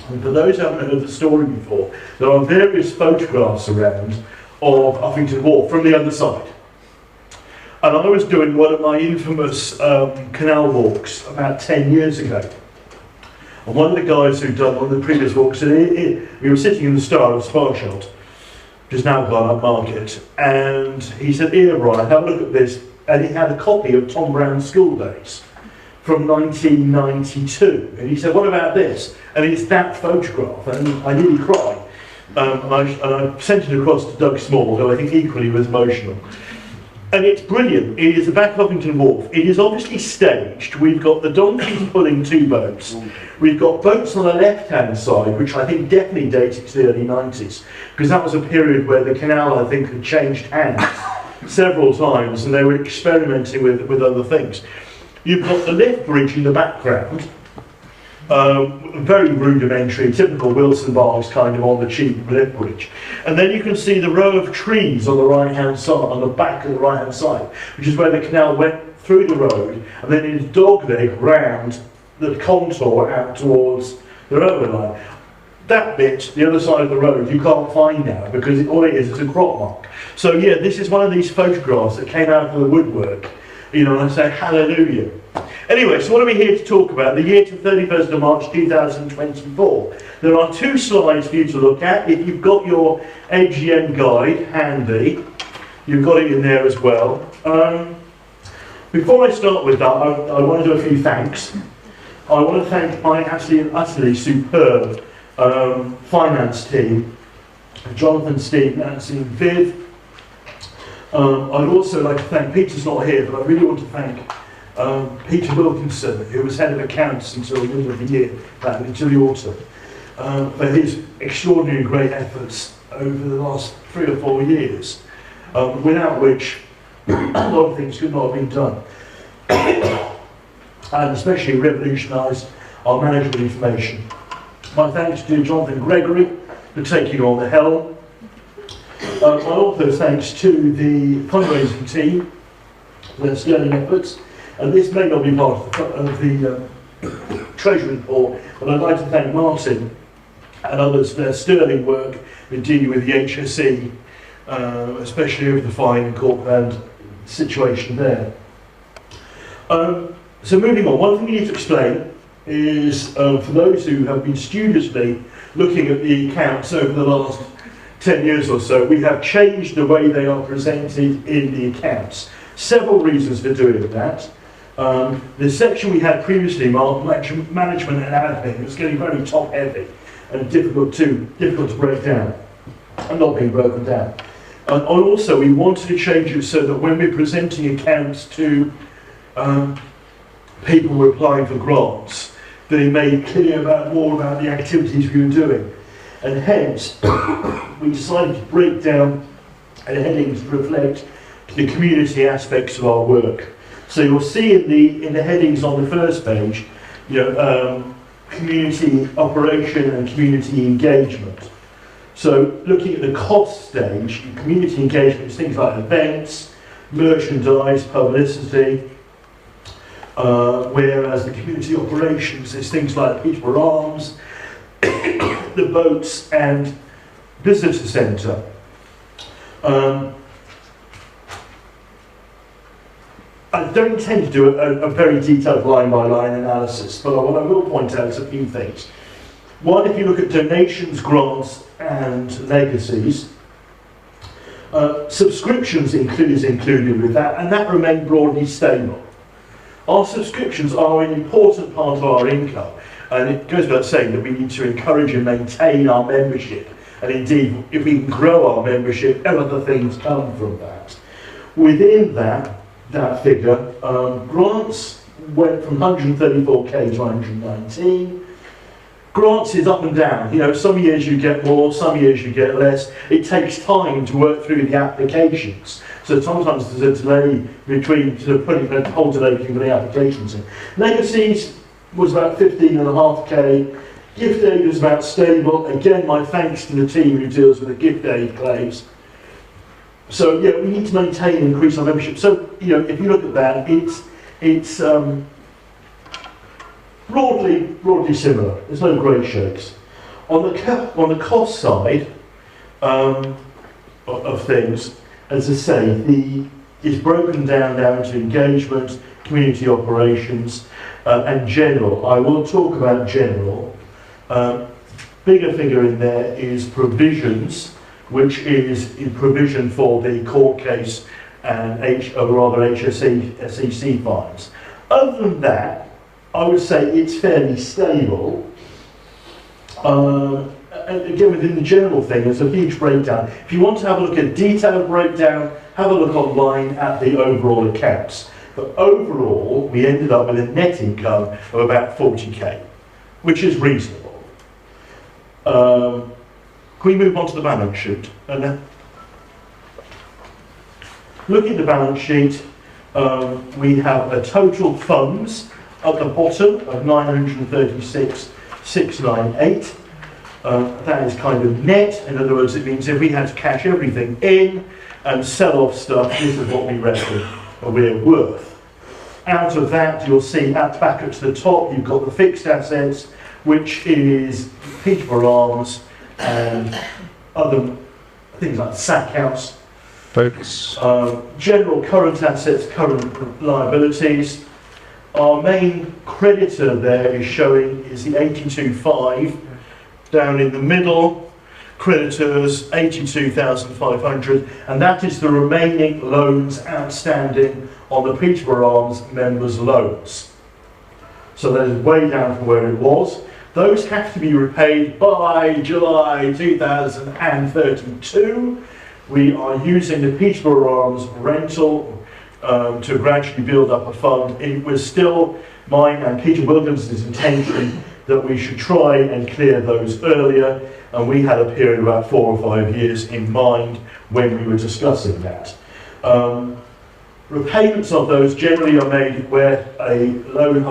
And for those who haven't heard the story before, there are various photographs around of Uffington Wharf from the other side. And I was doing one of my infamous canal walks about 10 years ago. And one of the guys who'd done one of the previous walks, we were sitting in the Star of Sparshot, which has now gone up market, and he said, "Here, Brian, have a look at this." And he had a copy of Tom Brown's School Days from 1992. And he said, "What about this?" And it's that photograph, and I nearly cried. And I sent it across to Doug Small, who I think equally was emotional. And it's brilliant. It is the back of Uffington Wharf. It is obviously staged. We've got the donkeys pulling two boats. We've got boats on the left-hand side, which I think definitely dated to the early 90s, because that was a period where the canal, I think, had changed hands several times, and they were experimenting with other things. You've got the lift bridge in the background, very rudimentary, typical Wilts Berks kind of on the cheap lift bridge. And then you can see the row of trees on the right-hand side, on the back of the right-hand side, which is where the canal went through the road, and then it dogleg round the contour out towards the railway line. That bit, the other side of the road, you can't find now because all it is a crop mark. So yeah, this is one of these photographs that came out of the woodwork, you know, and I say hallelujah. Anyway, so what are we here to talk about? The year to 31st of March 2024. There are two slides for you to look at. If you've got your AGM guide handy, you've got it in there as well. Before I start with that, I want to do a few thanks. I want to thank my utterly superb finance team, Jonathan, Steve, Nancy and Viv. I'd also like to thank, Peter's not here, but I really want to thank Peter Wilkinson, who was head of accounts until the middle of the year, until the autumn, for his extraordinary great efforts over the last 3 or 4 years, without which a lot of things could not have been done. And especially revolutionised our management information. My thanks to Jonathan Gregory for taking on the helm. My also thanks to the fundraising team for their sterling efforts. And this may not be part of the Treasury report, but I'd like to thank Martin and others for their sterling work in dealing with the HSE, especially over the fine and court band situation there. So moving on, one thing you need to explain is for those who have been studiously looking at the accounts over the last 10 years or so, we have changed the way they are presented in the accounts. Several reasons for doing that. The section we had previously, management and admin, was getting very top heavy and difficult to break down and not being broken down. And also we wanted to change it so that when we're presenting accounts to people who are applying for grants, they made clear more about the activities we were doing. And hence, we decided to break down the headings to reflect the community aspects of our work. So you'll see in the headings on the first page, you know, community operation and community engagement. So looking at the cost stage, community engagement is things like events, merchandise, publicity. whereas the community operations is things like Peterborough Arms, the boats and visitor centre. I don't intend to do a very detailed line-by-line analysis, but what I will point out is a few things. One, if you look at donations, grants and legacies, subscriptions is included with that, and that remained broadly stable. Our subscriptions are an important part of our income, and it goes without saying that we need to encourage and maintain our membership, and indeed, if we can grow our membership, other things come from that. Within that figure, grants went from 134k to 119. Grants is up and down. You know, some years you get more, some years you get less. It takes time to work through the applications. So sometimes there's a delay between sort of putting a whole delay between the applications in. Legacies was about 15.5k. Gift aid was about stable. Again, my thanks to the team who deals with the gift aid claims. So yeah, we need to maintain and increase our membership. So you know, if you look at that, it's broadly similar. There's no great shakes. On the cost side of things, as I say, it's broken down to engagement, community operations, and general. I will talk about general. Bigger figure in there is provisions, which is in provision for the court case and HSEC fines. Other than that, I would say it's fairly stable. And again, within the general thing, there's a huge breakdown. If you want to have a look at a detailed breakdown, have a look online at the overall accounts. But overall, we ended up with a net income of about 40k, which is reasonable. Can we move on to the balance sheet? Looking at the balance sheet, we have a total funds at the bottom of 936,698. That is kind of net. In other words, it means if we had to cash everything in and sell off stuff, this is what we reckon we're worth. Out of that, you'll see back at the top, you've got the fixed assets, which is Peterborough Arms and other things like Sack House. Boats. General current assets, current liabilities. Our main creditor there is the 82.5 down in the middle. Creditors 82,500, and that is the remaining loans outstanding on the Peterborough Arms members' loans. So that is way down from where it was. Those have to be repaid by July 2032. We are using the Peterborough Arms rental to gradually build up a fund. It was still mine and Peter Wilkinson's intention that we should try and clear those earlier, and we had a period of about 4 or 5 years in mind when we were discussing that. Repayments of those generally are made where a loan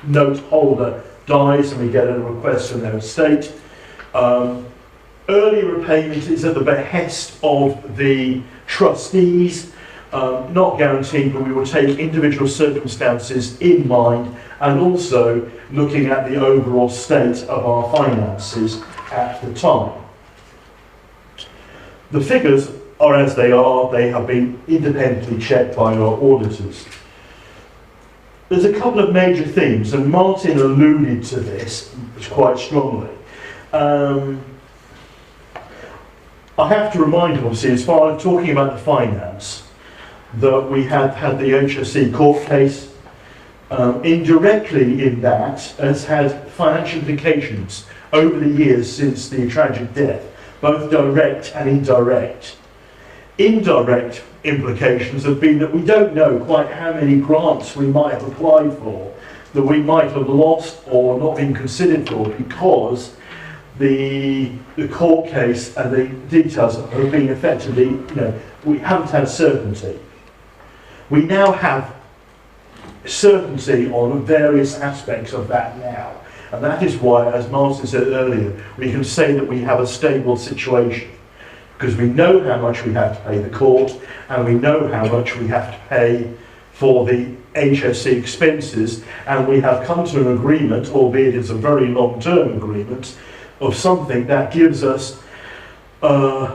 note holder dies and we get a request from their estate. Early repayment is at the behest of the trustees, not guaranteed, but we will take individual circumstances in mind and also looking at the overall state of our finances at the time. The figures are as they are. They have been independently checked by our auditors. There's a couple of major themes, and Martin alluded to this quite strongly. I have to remind you, obviously, as far as talking about the finance, that we have had the HSE court case. Indirectly in that has had financial implications over the years since the tragic death, both direct and indirect. Indirect implications have been that we don't know quite how many grants we might have applied for, that we might have lost or not been considered for because the court case and the details have been effectively, we haven't had certainty. We now have certainty on various aspects of that now. And that is why, as Martin said earlier, we can say that we have a stable situation. Because we know how much we have to pay the court, and we know how much we have to pay for the HSC expenses, and we have come to an agreement, albeit it's a very long-term agreement, of something that gives us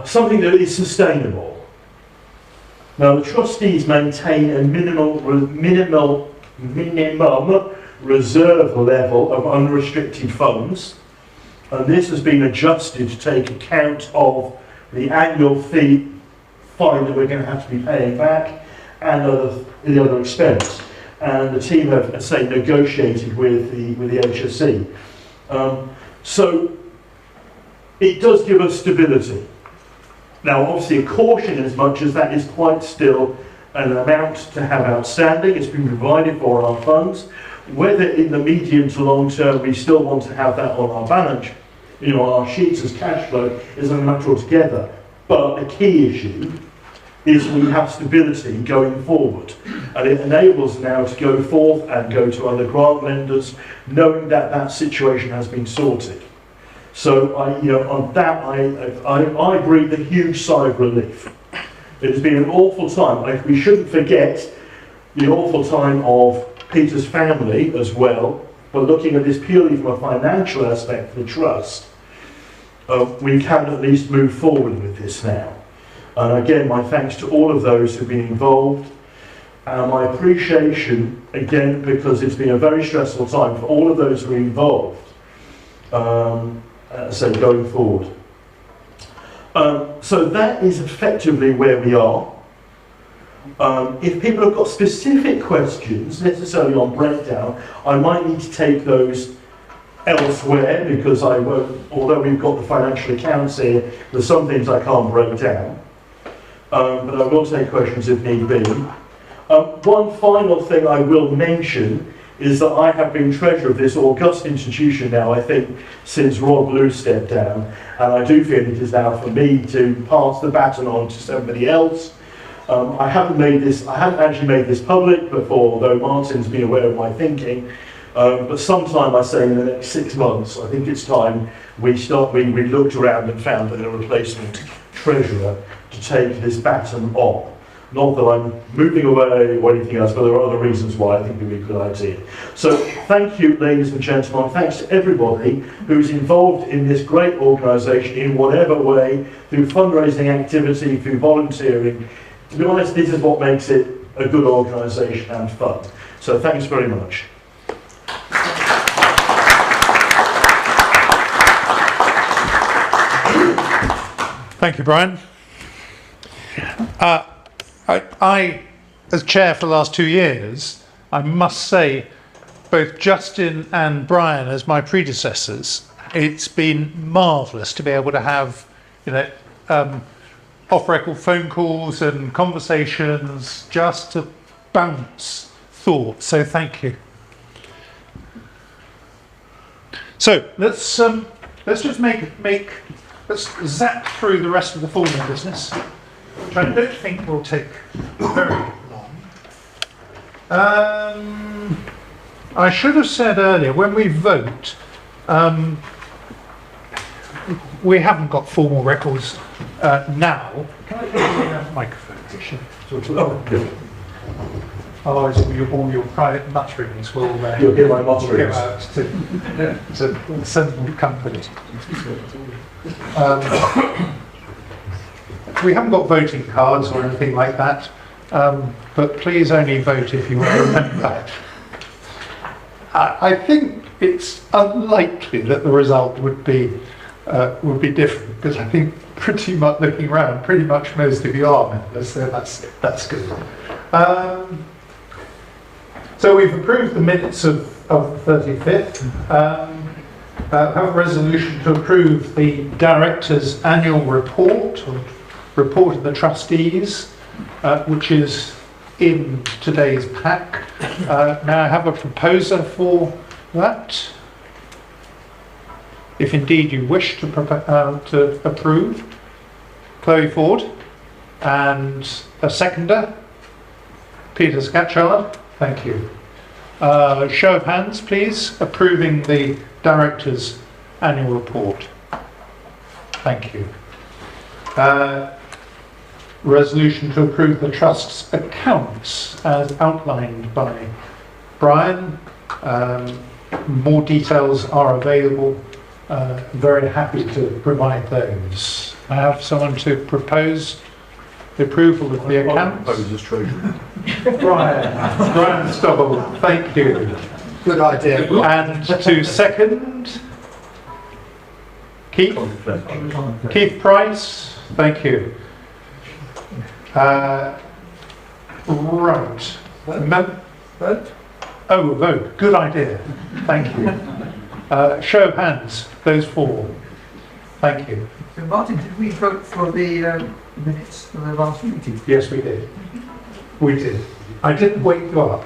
something that is sustainable. Now, the trustees maintain a minimum reserve level of unrestricted funds, and this has been adjusted to take account of the annual fine that we're going to have to be paying back and the other expense. And the team have, as I say, negotiated with the HSC. So it does give us stability. Now, obviously, a caution, as much as that is quite still an amount to have outstanding. It's been provided for on our funds. Whether in the medium to long term we still want to have that on our balance, on our sheets as cash flow, is another matter altogether. But the key issue is we have stability going forward, and it enables now to go forth and go to other grant lenders, knowing that that situation has been sorted. So on that, I breathe a huge sigh of relief. It has been an awful time. We shouldn't forget the awful time of Peter's family as well, but looking at this purely from a financial aspect for the trust, we can at least move forward with this now. And again, my thanks to all of those who've been involved, and my appreciation, again, because it's been a very stressful time for all of those who are involved, so going forward. So that is effectively where we are. If people have got specific questions, necessarily on breakdown, I might need to take those elsewhere, because I won't, although we've got the financial accounts here, there's some things I can't break down. But I will take questions if need be. One final thing I will mention is that I have been treasurer of this august institution now, I think, since Rod Blue stepped down, and I do feel it is now for me to pass the baton on to somebody else. I haven't actually made this public before, although Martin's been aware of my thinking. But sometime, I say in the next 6 months, I think it's time we looked around and found a replacement treasurer to take this baton on. Not that I'm moving away or anything else, but there are other reasons why I think it would be a good idea. So thank you, ladies and gentlemen. Thanks to everybody who's involved in this great organisation in whatever way, through fundraising activity, through volunteering. To be honest, this is what makes it a good organisation and fun. So thanks very much. Thank you, Brian. I, as chair for the last 2 years, I must say, both Justin and Brian as my predecessors, it's been marvellous to be able to have, off-record phone calls and conversations just to bounce thoughts. So thank you. So let's just let's zap through the rest of the formal business, which I don't think will take very long. I should have said earlier, when we vote, we haven't got formal records now. Can I put the microphone? Oh, good. Otherwise, all your private mutterings will you'll hear my mutterings. Go out to sensible company. We haven't got voting cards or anything like that, but please only vote if you remember that. I think it's unlikely that the result would be different, because I think pretty much looking around, pretty much most of you are members, so that's good. So we've approved the minutes of the 35th. Have a resolution to approve the director's annual report, or report of the trustees, which is in today's pack. Now I have a proposer for that, if indeed you wish to approve. Chloe Ford, and a seconder, Peter Scatchard. Thank you. Show of hands, please, approving the director's annual report. Thank you. resolution to approve the Trust's accounts as outlined by Brian. More details are available. Very happy to provide those. I have someone to propose the approval of the accounts. Propose as treasurer. Brian Stubble, thank you. Good idea. And to second, Keith Price, thank you. Right. Vote? Oh, vote. Good idea. Thank you. Show of hands, those four. Thank you. So Martin, did we vote for the minutes for the last meeting? Yes, we did. We did. I didn't wake you up.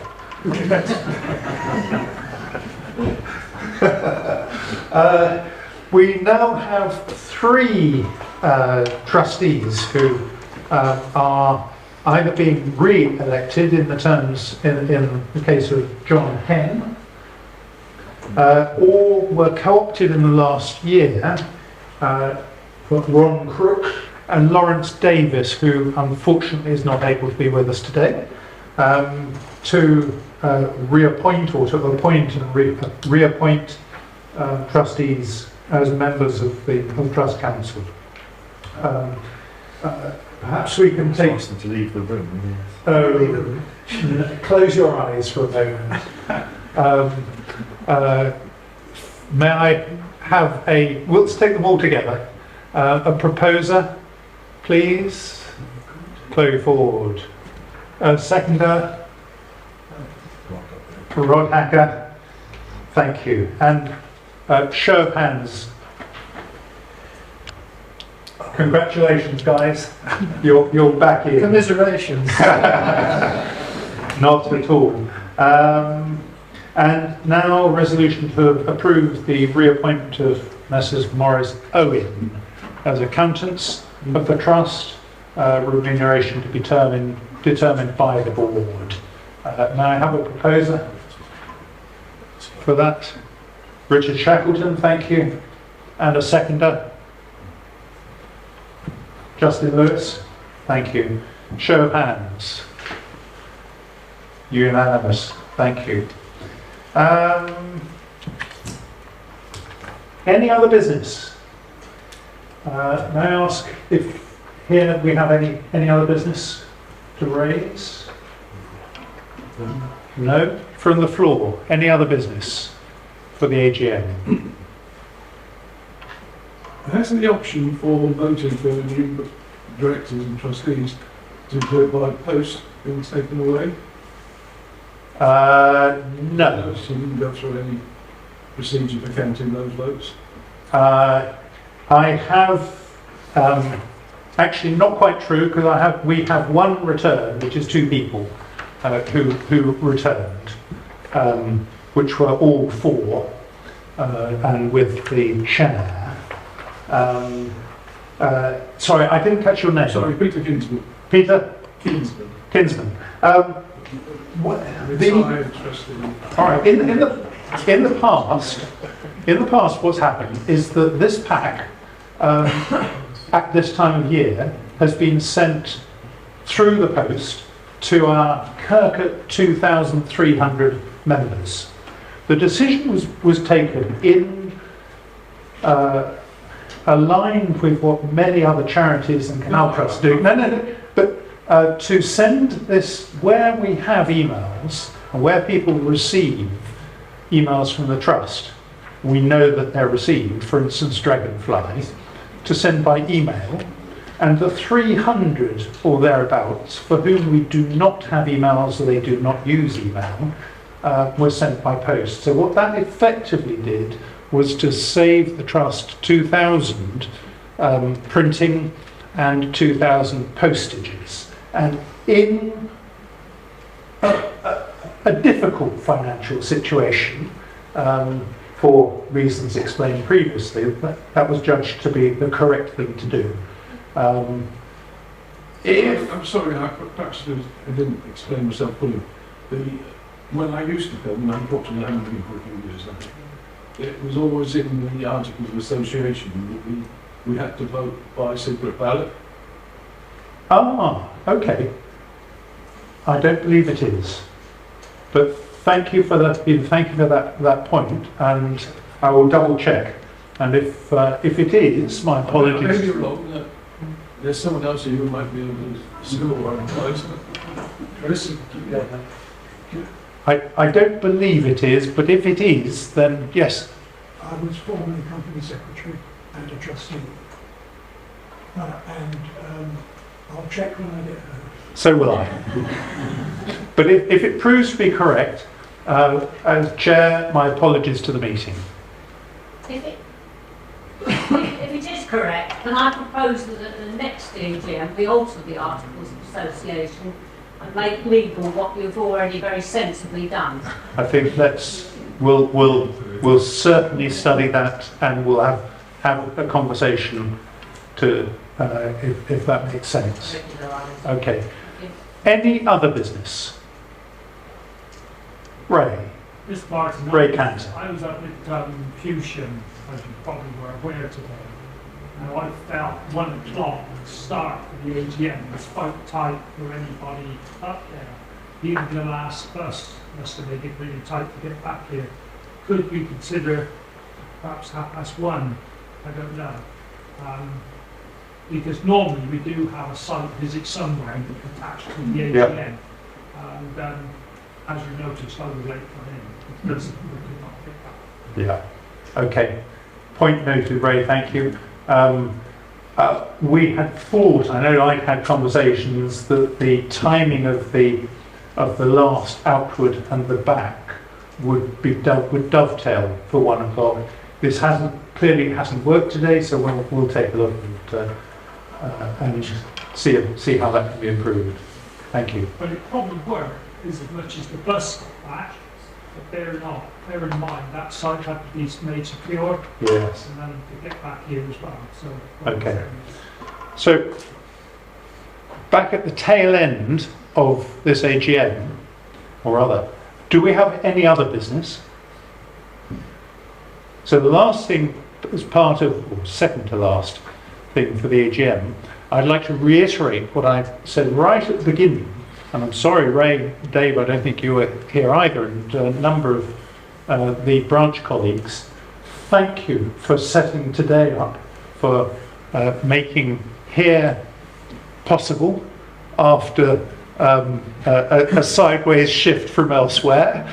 We now have three trustees who are either being re-elected in the terms, in the case of John Henn, or were co-opted in the last year for Ron Crook and Lawrence Davis, who unfortunately is not able to be with us today, to reappoint or to appoint and reappoint trustees as members of the Trust Council. Perhaps we can take... Ask them to leave the room. Close your eyes for a moment. May I have a... Let's take them all together. A proposer, please. Chloe Ford. A seconder. Rod Hacker. Thank you. And show of hands. Congratulations, guys. You're back in. Commiserations. Not at all. And now a resolution to approve the reappointment of Messrs Morris Owen as accountants of the Trust, remuneration to be determined by the board. May I have a proposer for that? Richard Shackleton, thank you. And a seconder? Justin Lewis, thank you. Show of hands. Unanimous, thank you. Any other business? May I ask if here we have any other business to raise? No? From the floor, any other business for the AGM? Has the option for voting for new directors and trustees to do it by post been taken away? No. So you didn't go through any procedure for counting those votes? I have, actually not quite true, because we have one return, which is two people who returned, which were all four, and with the chair. Sorry, I didn't catch your name. Sorry, Peter Kinsman. Peter? Kinsman. All right. In the past, what's happened is that this pack, at this time of year, has been sent through the post to our Kirkut 2,300 members. The decision was taken in aligned with what many other charities and canal trusts do. But to send this where we have emails and where people receive emails from the trust, we know that they're received, for instance Dragonfly, to send by email, and the 300 or thereabouts for whom we do not have emails or they do not use email were sent by post. So what that effectively did was to save the trust 2,000 printing and 2,000 postages. And in a difficult financial situation, for reasons explained previously, that was judged to be the correct thing to do. I'm sorry, perhaps I didn't explain myself fully. When I used to film, and unfortunately I haven't been for a few years now, it was always in the Articles of Association that we had to vote by secret ballot. Ah, okay. I don't believe it is. But thank you for that point, and I will double check. And if it is, my apologies. Maybe you're wrong. There's someone else here who might be able to score or advise. Chris, I don't believe it is, but if it is, then yes. I was formerly company secretary and a trustee. I'll check when I get home. So will I. But if it proves to be correct, as chair, my apologies to the meeting. If it is correct, then I propose that at the next AGM we alter the Articles of Association and make legal what you've already very sensibly done. I think we'll certainly study that, and we'll have a conversation to if that makes sense. Okay. Any other business? Ray. This Martin, Ray Cantor. I was up at Fusion, as you probably were aware today. Now I felt 1 o'clock start of the AGM was quite tight for anybody up there. Even the last bus must have made it really tight to get back here. Could we consider perhaps 1:30? I don't know. Because normally we do have a site visit somewhere attached to the AGM. Yep. And as you noticed, I was late for him because we could not pick up. Yeah. Okay. Point noted, Ray. Thank you. We had thought, I know I'd had conversations that the timing of the last outward and the back would dovetail for 1 o'clock. This clearly hasn't worked today, so we'll take a look and see how that can be improved. Thank you. But it probably worked as much as the bus got back, but bear in mind that site had to be made secure. Yes. And then to get back here as well. So okay. So back at the tail end of this AGM, or other, do we have any other business? So the last thing as part of, or second to last thing for the AGM, I'd like to reiterate what I said right at the beginning. And I'm sorry, Ray, Dave, I don't think you were here either, and a number of the branch colleagues. Thank you for setting today up, for making here possible after a sideways shift from elsewhere.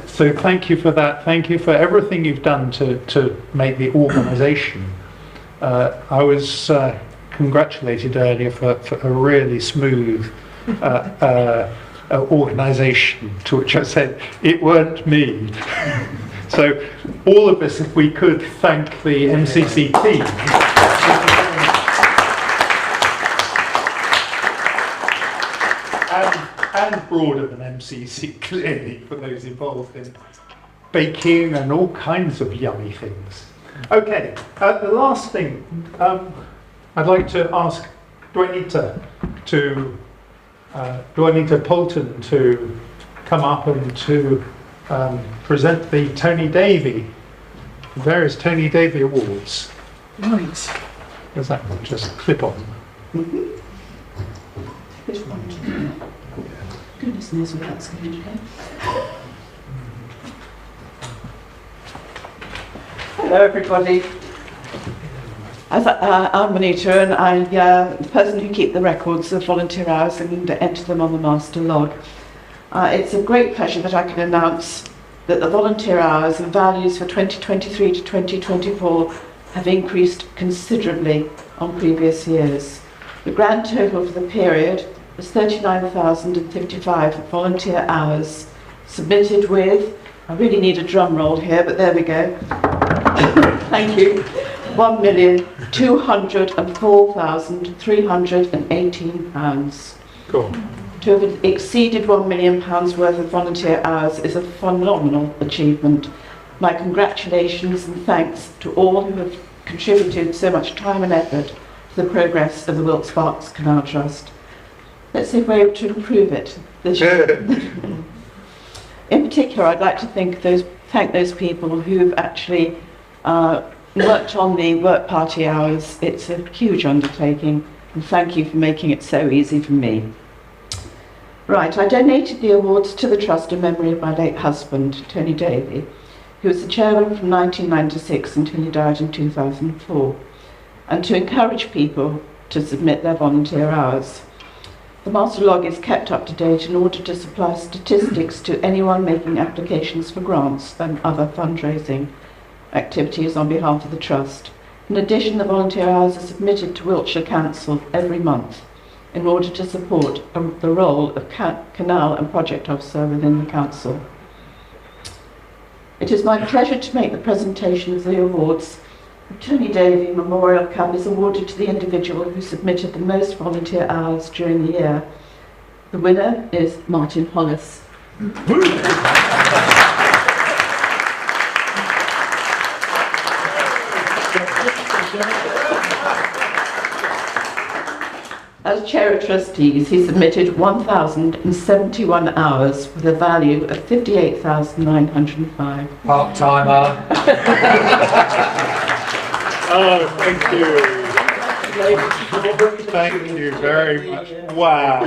So thank you for that. Thank you for everything you've done to make the organisation. I was congratulated earlier for a really smooth organisation, to which I said, it weren't me. So all of us, if we could, thank the MCC team. And broader than MCC, clearly, for those involved in baking and all kinds of yummy things. Okay, the last thing I'd like to ask, do I need Polton to come up and to present the Tony Davey, various Tony Davey Awards? Right. Does that just clip on? Mm-hmm. This one. Goodness knows where that's going to go. Hello everybody. I'm Anita, and I'm the person who keeps the records of volunteer hours and enter them on the master log. It's a great pleasure that I can announce that the volunteer hours and values for 2023 to 2024 have increased considerably on previous years. The grand total for the period was 39,055 volunteer hours submitted with, I really need a drum roll here, but there we go. Thank you. £1,204,318. Cool. To have exceeded £1 million worth of volunteer hours is a phenomenal achievement. My congratulations and thanks to all who have contributed so much time and effort to the progress of the Wilts Berks Canal Trust. Let's see if we're able to improve it this year. In particular, I'd like to thank those people who've actually worked on the work party hours. It's a huge undertaking, and thank you for making it so easy for me. Right, I donated the awards to the Trust in memory of my late husband, Tony Davey, who was the chairman from 1996 until he died in 2004, and to encourage people to submit their volunteer hours. The master log is kept up to date in order to supply statistics to anyone making applications for grants and other fundraising activities on behalf of the Trust. In addition, the volunteer hours are submitted to Wiltshire Council every month in order to support the role of canal and project officer within the council. It is my pleasure to make the presentation of the awards. The Tony Davey Memorial Cup is awarded to the individual who submitted the most volunteer hours during the year. The winner is Martin Hollis. As Chair of Trustees, he submitted 1,071 hours with a value of 58,905. Part-timer. Oh, thank you. Thank you very much. Wow.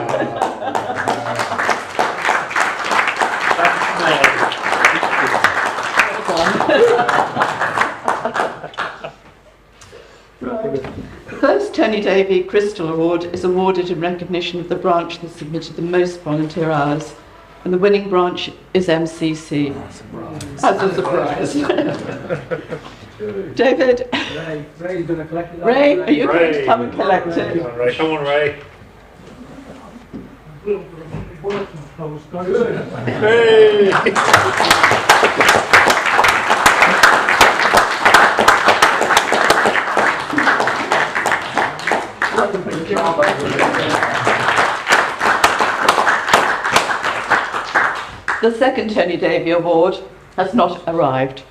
The first Tony Davey Crystal Award is awarded in recognition of the branch that submitted the most volunteer hours, and the winning branch is MCC. As a surprise. David. Ray's going to collect it. Ray, are you going to come and collect it? Come on, Ray. Come on, Ray. Hey! The second Tony Davey Award has not arrived.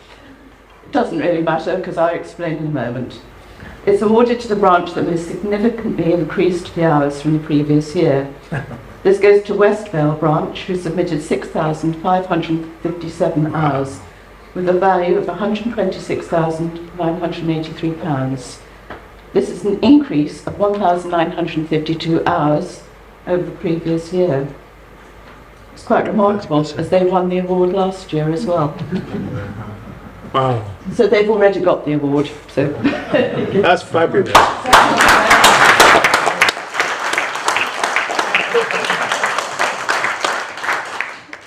It doesn't really matter because I'll explain in a moment. It's awarded to the branch that has significantly increased the hours from the previous year. This goes to West Vale branch, who submitted 6,557 hours with a value of £126,983. This is an increase of 1,952 hours over the previous year. It's quite remarkable, as they won the award last year as well. Wow. So they've already got the award. So that's fabulous.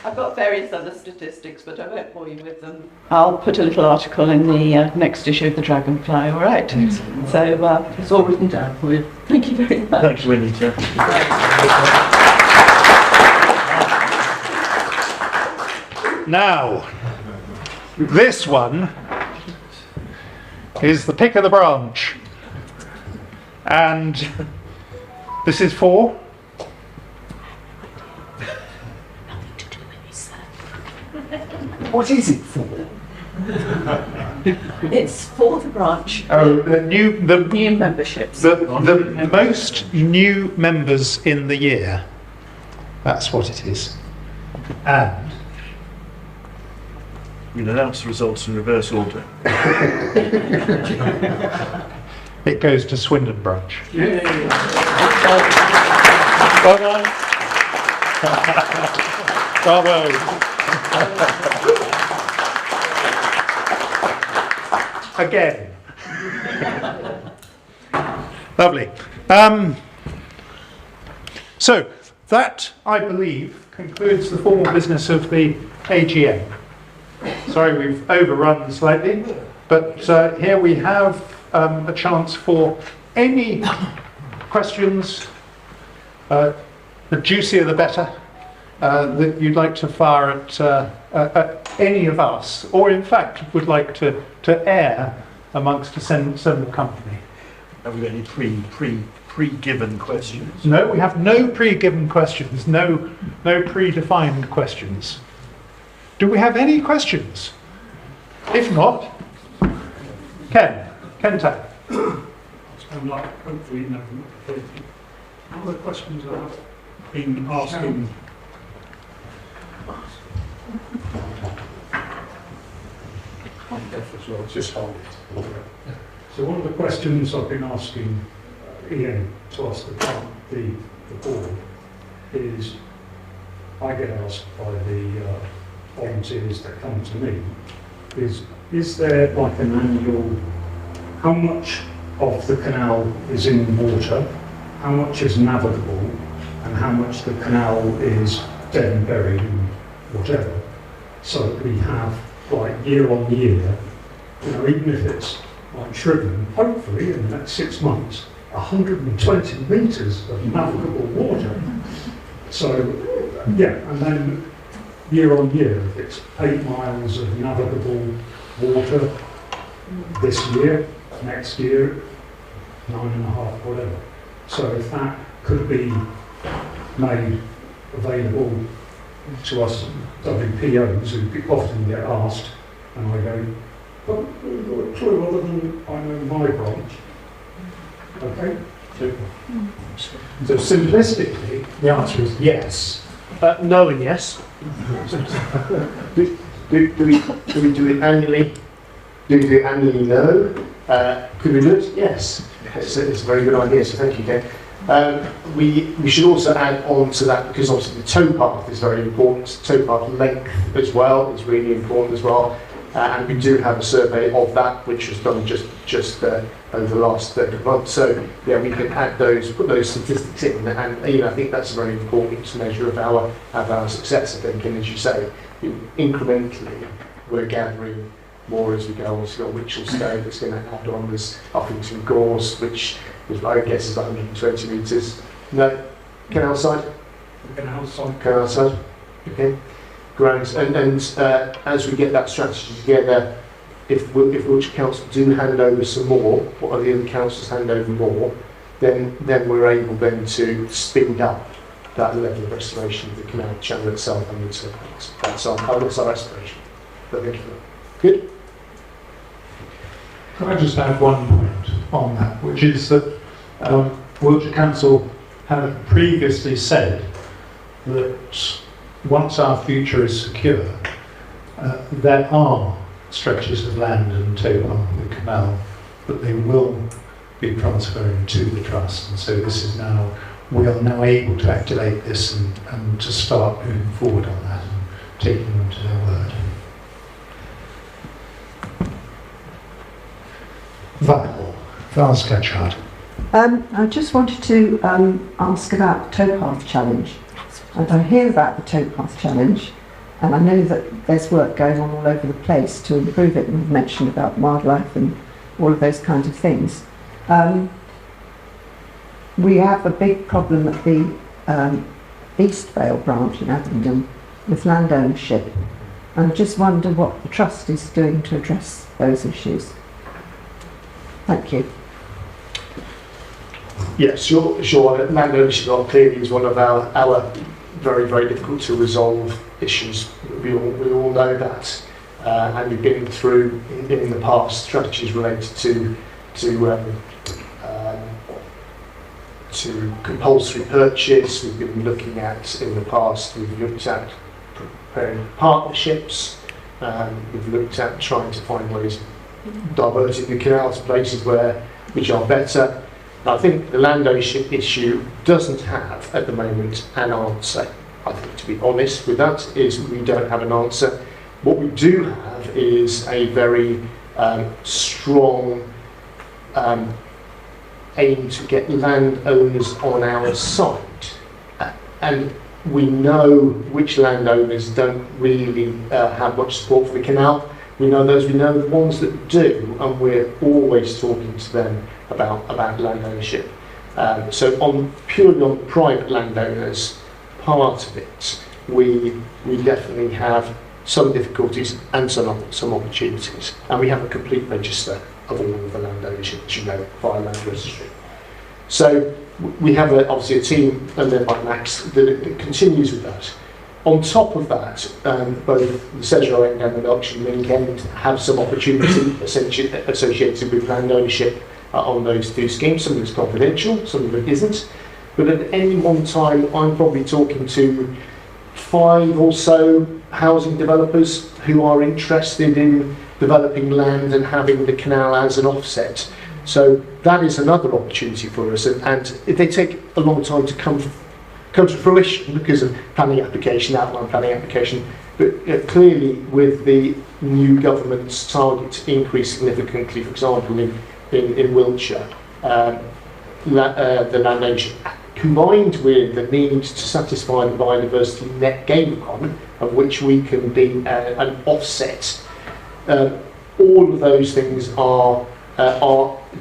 I've got various other statistics, but I won't bore you with them. I'll put a little article in the next issue of the Dragonfly, all right? So it's all written down for you. Thank you very much. Thank you, Anita. Now, this one is the pick of the branch, and this is for What is it for? It's for the branch. oh the new memberships. the most new members in the year. That's what it is, and We'll announce the results in reverse order. it goes to Swindon branch. Yeah. Well done. Bravo. Again. Lovely. So that, I believe, concludes the formal business of the AGM. Sorry, we've overrun slightly, but here we have a chance for any questions, the juicier the better, that you'd like to fire at any of us, or in fact would like to air amongst assembled company. Have we got any pre-given questions? No, we have no pre-given questions, no predefined questions. Do we have any questions? If not, Ken Tag. I'm like, hopefully, no. All the questions I've been asking. deaf as well. Just hold it. So one of the questions I've been asking Ian to ask the board is, I get asked by the volunteers that come to me, is there like an annual, how much of the canal is in water, how much is navigable, and how much the canal is dead and buried and whatever, so that we have like year on year, you know, even if it's like shriveling, hopefully in the next 6 months, 120 metres of navigable water. So, yeah, and then year on year, if it's 8 miles of navigable water this year, next year, 9.5, whatever. So if that could be made available to us WPOs who often get asked, and I go, well, we've got a clue other than I know my branch. Okay? So simplistically, the answer is yes. No and yes. do we do it annually? Do we do it annually? No. Could we do it? Yes. It's a very good idea, so thank you, Ken. We should also add on to that, because obviously the towpath is very important. Towpath length as well is really important as well. And we do have a survey of that, which was done just over the last 30 months. So yeah, we can add those, put those statistics in, and you know, I think that's a very important measure of our success. I think, and as you say, incrementally we're gathering more as we go. Also got Wichelstowe that's going to add on. There's Uffington Gorse, which is, I guess is 120 metres. No, canal side. Canal side. Canal side. Okay. Grand. And as we get that strategy together, if Wiltshire Council do hand over some more, or the other councils hand over more, then we're able then to speed up that level of restoration of the canal channel itself and its impacts. That's our aspiration. But thank you. Good. Can I just add one point on that, which is that Wiltshire Council had previously said that once our future is secure, there are stretches of land and towpath on the canal, but they will be transferring to the trust. And so this is now, we are now able to activate this and to start moving forward on that and taking them to their word. Val Sketchard. I just wanted to ask about the towpath challenge. And I hear about the towpath challenge, and I know that there's work going on all over the place to improve it, and we've mentioned about wildlife and all of those kinds of things. We have a big problem at the East Vale branch in Abingdon with land ownership, and I just wonder what the Trust is doing to address those issues. Thank you. Yes, sure. Land ownership clearly is one of our very, very difficult to resolve issues. We all know that, and we've been through in the past strategies related to compulsory purchase. We've been looking at in the past. We've looked at preparing partnerships. We've looked at trying to find ways of diverting the canal to places which are better. I think the land ownership issue doesn't have, at the moment, an answer. I think, to be honest with that, is we don't have an answer. What we do have is a very strong aim to get landowners on our side. And we know which landowners don't really have much support for the canal. We know the ones that do, and we're always talking to them about land ownership. So purely on private landowners, part of it, we definitely have some difficulties and some opportunities. And we have a complete register of all of the land ownership, as you know, via land registry. So we have obviously a team, and led by Max, that continues with that. On top of that, both the Sedgwick End and the Berkshire Link End have some opportunity associated with land ownership on those two schemes. Some of it's confidential, some of it isn't. But at any one time, I'm probably talking to 5 or so housing developers who are interested in developing land and having the canal as an offset. So that is another opportunity for us, and they take a long time to come to fruition because of planning application, outline planning application. But clearly, with the new government's target to increase significantly, for example, in Wiltshire, the land ownership, combined with the need to satisfy the biodiversity net gain requirement, of which we can be an offset, all of those things are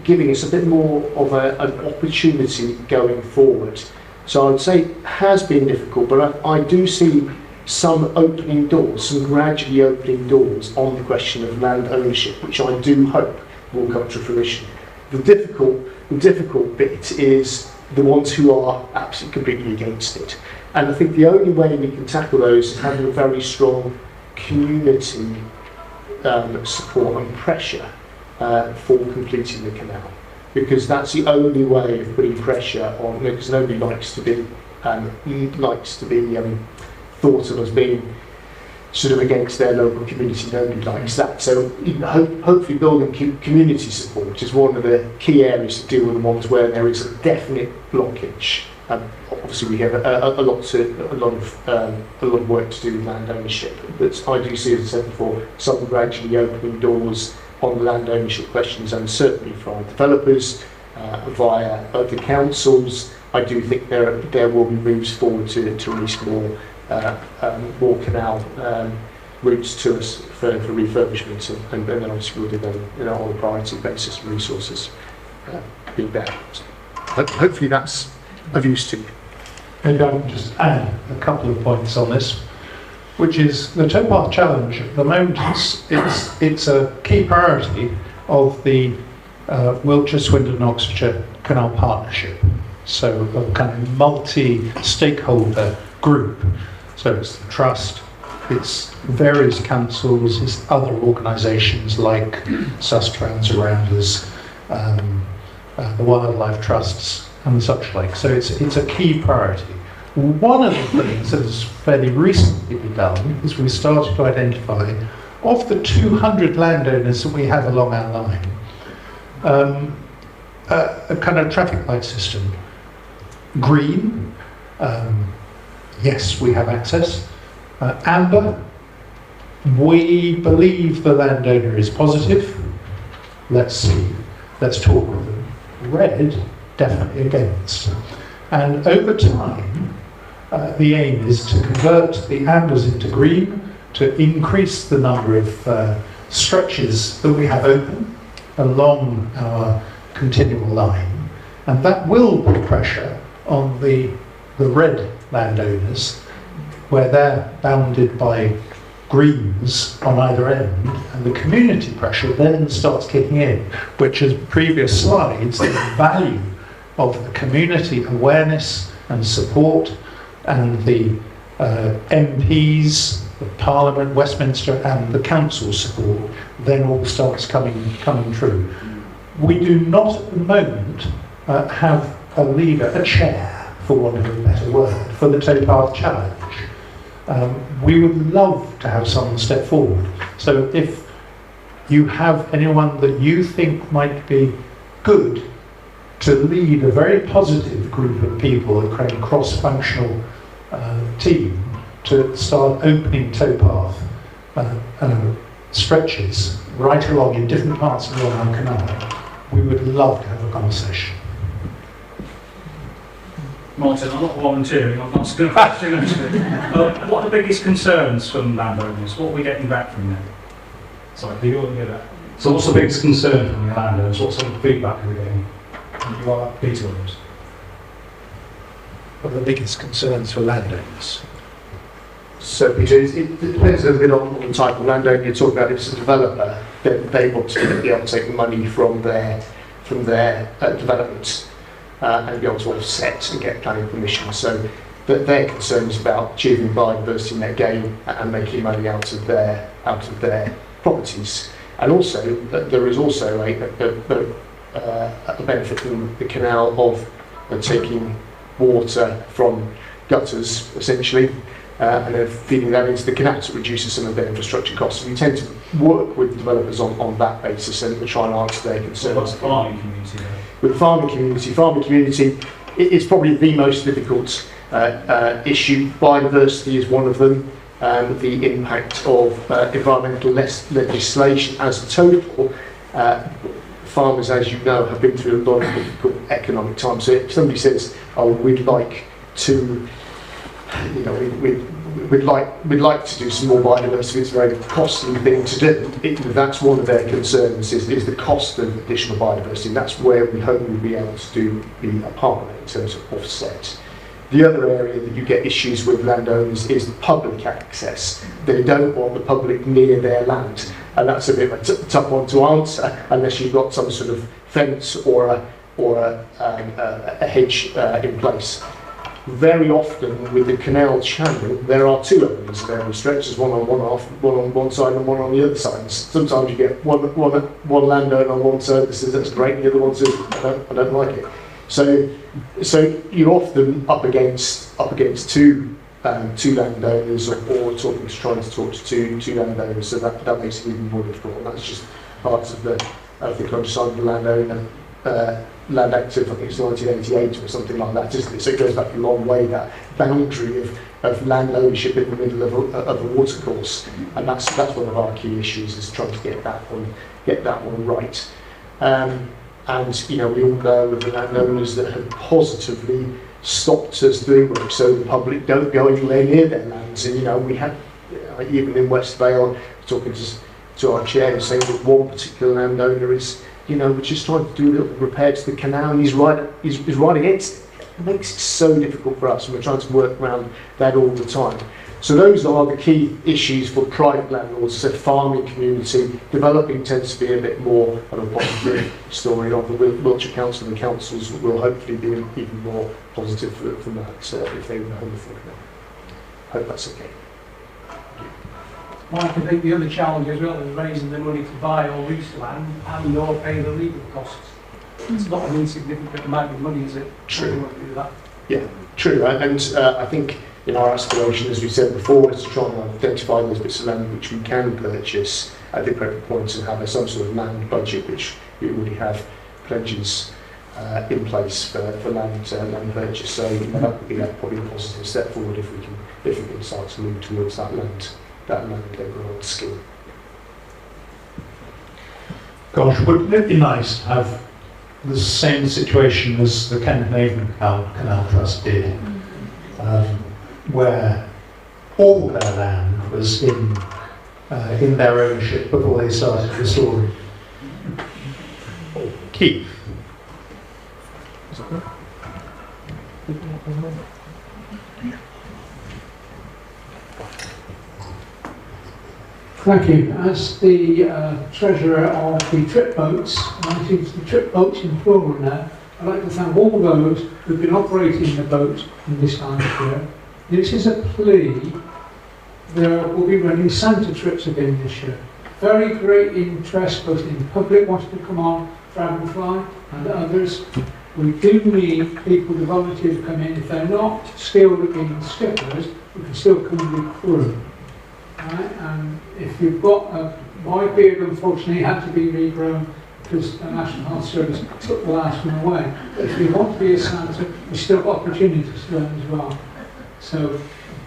giving us a bit more of an opportunity going forward. So I would say it has been difficult, but I do see some opening doors, some gradually opening doors on the question of land ownership, which I do hope will come to fruition. The difficult bit is the ones who are absolutely completely against it. And I think the only way we can tackle those is having a very strong community support and pressure for completing the canal, because that's the only way of putting pressure on. Because nobody likes to be thought of as being sort of against their local community. Nobody likes that. So hopefully building community support is one of the key areas to deal with the ones where there is a definite blockage. Obviously we have a lot of work to do with land ownership, but I do see, as I said before, some gradually opening doors on the land ownership questions, and certainly for developers via the councils. I do think there will be moves forward to release more canal routes to us for refurbishment, and then obviously we'll do them on a priority basis and resources being there. Hopefully that's of use to you. Maybe I can just add a couple of points on this, which is the towpath challenge at the moment. It's a key priority of the Wiltshire, Swindon, Oxfordshire Canal Partnership. So a kind of multi-stakeholder group. So it's the trust, it's various councils, it's other organisations like Sustrans around us, the wildlife trusts and such like. So it's a key priority. One of the things that has fairly recently been done is we started to identify, of the 200 landowners that we have along our line, a kind of traffic light system. Green, yes, we have access. Amber, we believe the landowner is positive. Let's see, let's talk with them. Red, definitely against. And over time, the aim is to convert the ambers into green, to increase the number of stretches that we have open along our continual line. And that will put pressure on the red landowners, where they're bounded by greens on either end, and the community pressure then starts kicking in, which is previous slides, the value of the community awareness and support, and the MPs, the Parliament, Westminster, and the council support then all starts coming true. We do not at the moment have a leader, a chair, for want of a better word, for the towpath challenge. We would love to have someone step forward. So if you have anyone that you think might be good to lead a very positive group of people, a kind of cross-functional team, to start opening towpath stretches right along in different parts of the Royal Canal, we would love to have a conversation. Martin, I'm not volunteering, I'm asking a question actually. What are the biggest concerns from landowners? What are we getting back from them? Sorry, do you want to hear that? So what's the biggest concern from the landowners? What sort of feedback are we getting? You are Peter Williams. What are the biggest concerns for landowners? So it depends a little bit on the type of landowner you're talking about. If it's a developer, then they want to be able to take money from their developments and be able to offset and get planning permission. So their concern is about achieving biodiversity net gain and making money out of their properties. And also there is also a benefit from the canal of taking water from gutters, essentially, and then feeding that into the canal to reduce some of their infrastructure costs. And we tend to work with developers on that basis and try and answer their concerns. What's the farming community there? With the farming community, it's probably the most difficult issue. Biodiversity is one of them. The impact of environmental legislation as a total. Farmers, as you know, have been through a lot of difficult economic times. So if somebody says, "Oh, we'd like to, we'd like to do some more biodiversity," it's a very costly thing to do. That's one of their concerns is the cost of additional biodiversity. And that's where we hope we'll be able to be a part of it in terms of offset. The other area that you get issues with landowners is the public access. They don't want the public near their land, and that's a bit of a tough one to answer unless you've got some sort of fence or a hedge in place. Very often with the canal channel, there are two owners of every stretch. There's one on one side and one on the other side. And sometimes you get one landowner on one side that says that's great, and the other one says I don't like it. So you're often up against two landowners, or trying to talk to two landowners. So that makes it even more difficult. And that's just part of the countryside of the landowner. Land Act of, I think it's 1988 or something like that, isn't it? So it goes back a long way, that boundary of land ownership in the middle of a watercourse, and that's one of our key issues, is trying to get that one right. And we all know of the landowners that have positively stopped us doing work, so the public don't go anywhere near their lands. And we had even in West Vale, talking to our chair, saying that one particular landowner is, we're just trying to do a little repair to the canal, and he's right against it. It makes it so difficult for us, and we're trying to work around that all the time. So those are the key issues for private landlords. So farming community, developing tends to be a bit more of a positive story. Of the Wiltshire Council and the councils will hopefully be even more positive from that if they were home for it. Hope that's okay. Mike, I think the other challenge as well is raising the money to buy or lease land and or pay the legal costs. It's not an insignificant amount of money, is it? True. Do that. Yeah, true. And I think our aspiration, as we said before, is to try and identify those bits of land which we can purchase at the appropriate points and have some sort of land budget, which we already have pledges in place for land purchase. So that would be probably a positive step forward if we can start to move towards that land grant scheme. Gosh, wouldn't it be nice to have the same situation as the Kent and Avon Canal Trust did, where all their land was in their ownership before they started restoring? Keith. Thank you. As the treasurer of the trip boats, I think it's the trip boats in plural now, I'd like to thank all those who've been operating the boat in this time of year. This is a plea. There will be running Santa trips again this year. Very great interest, both in the public wanting to come on Dragonfly and others. We do need people to volunteer to come in. If they're not skilled at being skippers, we can still come and be crew. Right? And if you've got my beard, unfortunately, had to be regrown because the National Health Service took the last one away. But if you want to be a Santa, we've still got opportunities to learn as well. So,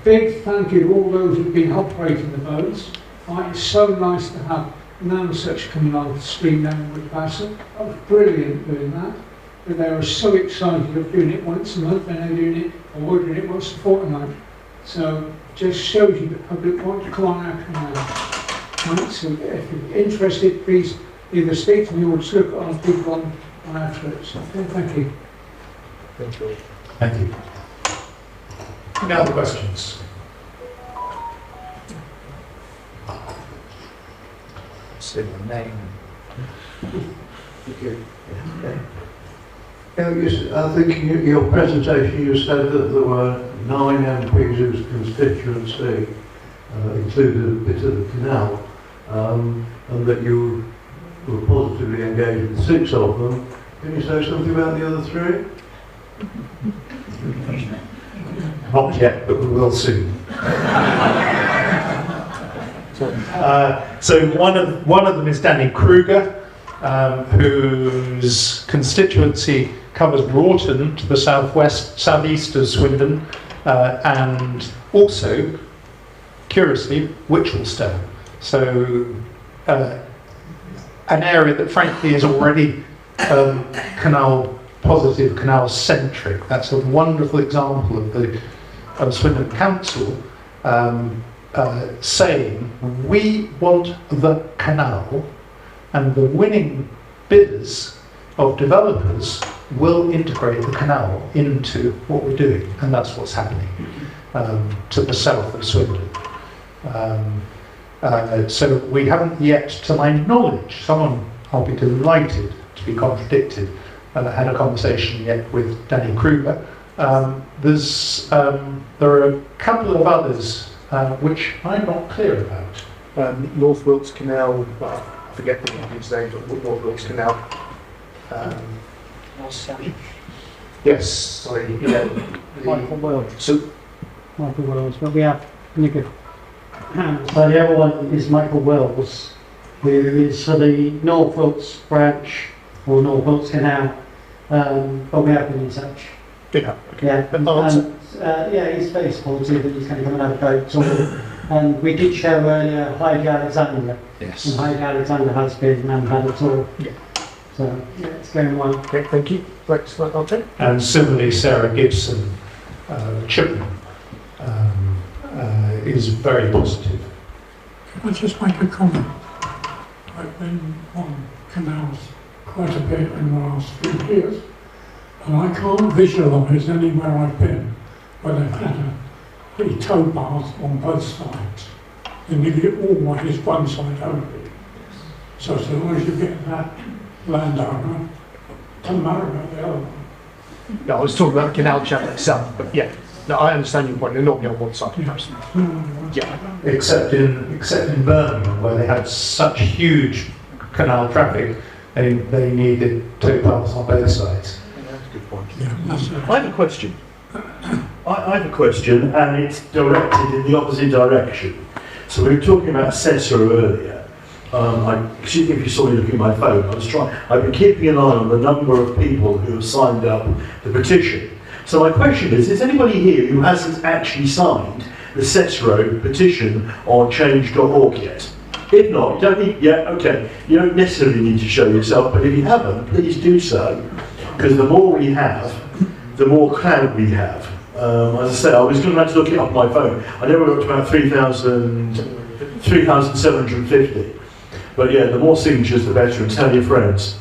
big thank you to all those who've been operating the boats. Right? It's so nice to have none such coming on the stream now in Woodpassel. That was brilliant doing that. But they were so excited of doing it once a month, and they're doing it, or we're doing it once a fortnight. So, just shows you the public want to come on our canal. Right? So if you're interested, please either speak to me or just look at our people on our trips. Okay, thank you. Thank you. Thank you. Any other questions? Say my name. Thank you. I think in your presentation you said that there were 9 MPs whose constituency included a bit of the canal, and that you were positively engaged with 6 of them. Can you say something about the other 3? Not yet, but we will soon. So one of them is Danny Kruger, whose constituency covers Broughton to the southeast of Swindon, and also, curiously, Wychelstone. So an area that frankly is already canal positive, canal centric. That's a wonderful example of Swindon Council saying we want the canal, and the winning bidders of developers will integrate the canal into what we're doing, and that's what's happening to the south of Swindon. So we haven't yet, to my knowledge, someone, I'll be delighted to be contradicted, had a conversation yet with Danny Kruger. There are a couple of others which I'm not clear about. North Wilts Canal, well, I forget the his name, but North Wilts Canal. Yes, sorry. Yeah, Michael Wells. So, Michael Wells, but we have Nick. So the other one is Michael Wells, who is for the North Wilts branch, or North Wilts Canal, but we have been in touch. Yeah, okay. Yeah, he's very supportive that he's going to come and have a go talk. And we did show earlier Heidi Alexander. Yes. And Heidi Alexander has been and had a tour. Yeah. So, yeah, it's going well. Okay, thank you. Thanks for that, Arthur. And similarly, Sarah Gibson, Chipman, is very positive. Can I just make a comment? I've been on canals quite a bit in the last few years, and I can't visualise anywhere I've been where they've had a pretty towpath on both sides. And nearly always one side only. So as long as you get that landowner, it doesn't matter about the other one. No, I was talking about the canal channel itself, but yeah. No, I understand your point. They're normally on one side. Yeah. Except in Birmingham, where they had such huge canal traffic, they needed towpaths on both sides. That's a good point. I have a question. I have a question, and it's directed in the opposite direction. So we were talking about Cicero earlier. Excuse me if you saw me looking at my phone. I've been keeping an eye on the number of people who have signed up the petition. So my question is anybody here who hasn't actually signed the Cicero petition on change.org yet? If not, you don't need, okay, you don't necessarily need to show yourself, but if you haven't, please do so, because the more we have, the more crowd we have. As I say, I was going to have to look it up on my phone. I know we're up to about 3,750. But yeah, the more signatures, the better, and tell your friends.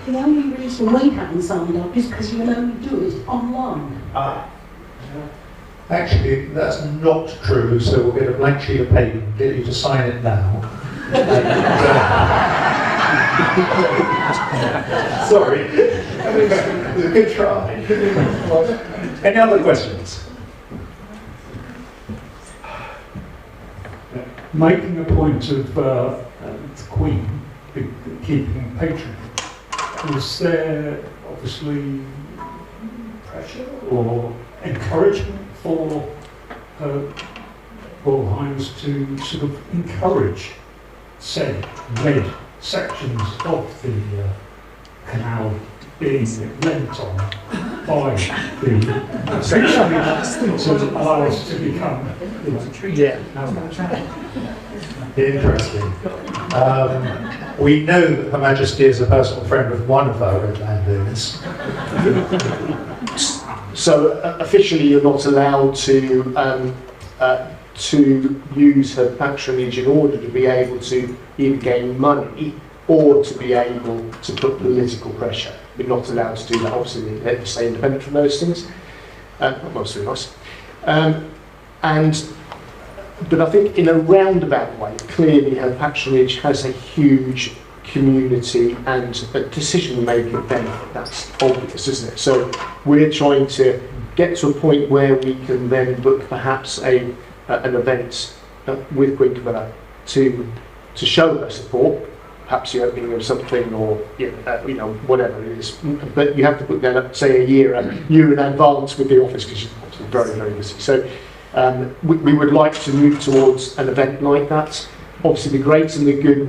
The only reason we haven't signed up is because you can only do it online. Actually, that's not true, so we'll get a blank sheet of paper and get you to sign it now. Sorry. It was a good try. Any other questions? Making a point of the Queen keeping patronage, is there obviously pressure or encouragement for Royal Highness to sort of encourage said red sections of the canal being lent on by the section to allow us to become Interesting. We know that Her Majesty is a personal friend of one of our red landowners. So officially, you're not allowed to use her patronage in order to be able to either gain money or to be able to put political pressure. You're not allowed to do that. Obviously, they have to stay independent from those things. That's really nice. But I think in a roundabout way, clearly her patronage has a huge community and a decision-making benefit. That's obvious, isn't it? So we're trying to get to a point where we can then book perhaps a an event with Queen Camilla to show their support, perhaps the opening of something or whatever it is. But you have to put that up, say a year in advance with the office because you're very, very busy. So we would like to move towards an event like that. Obviously, the great and the good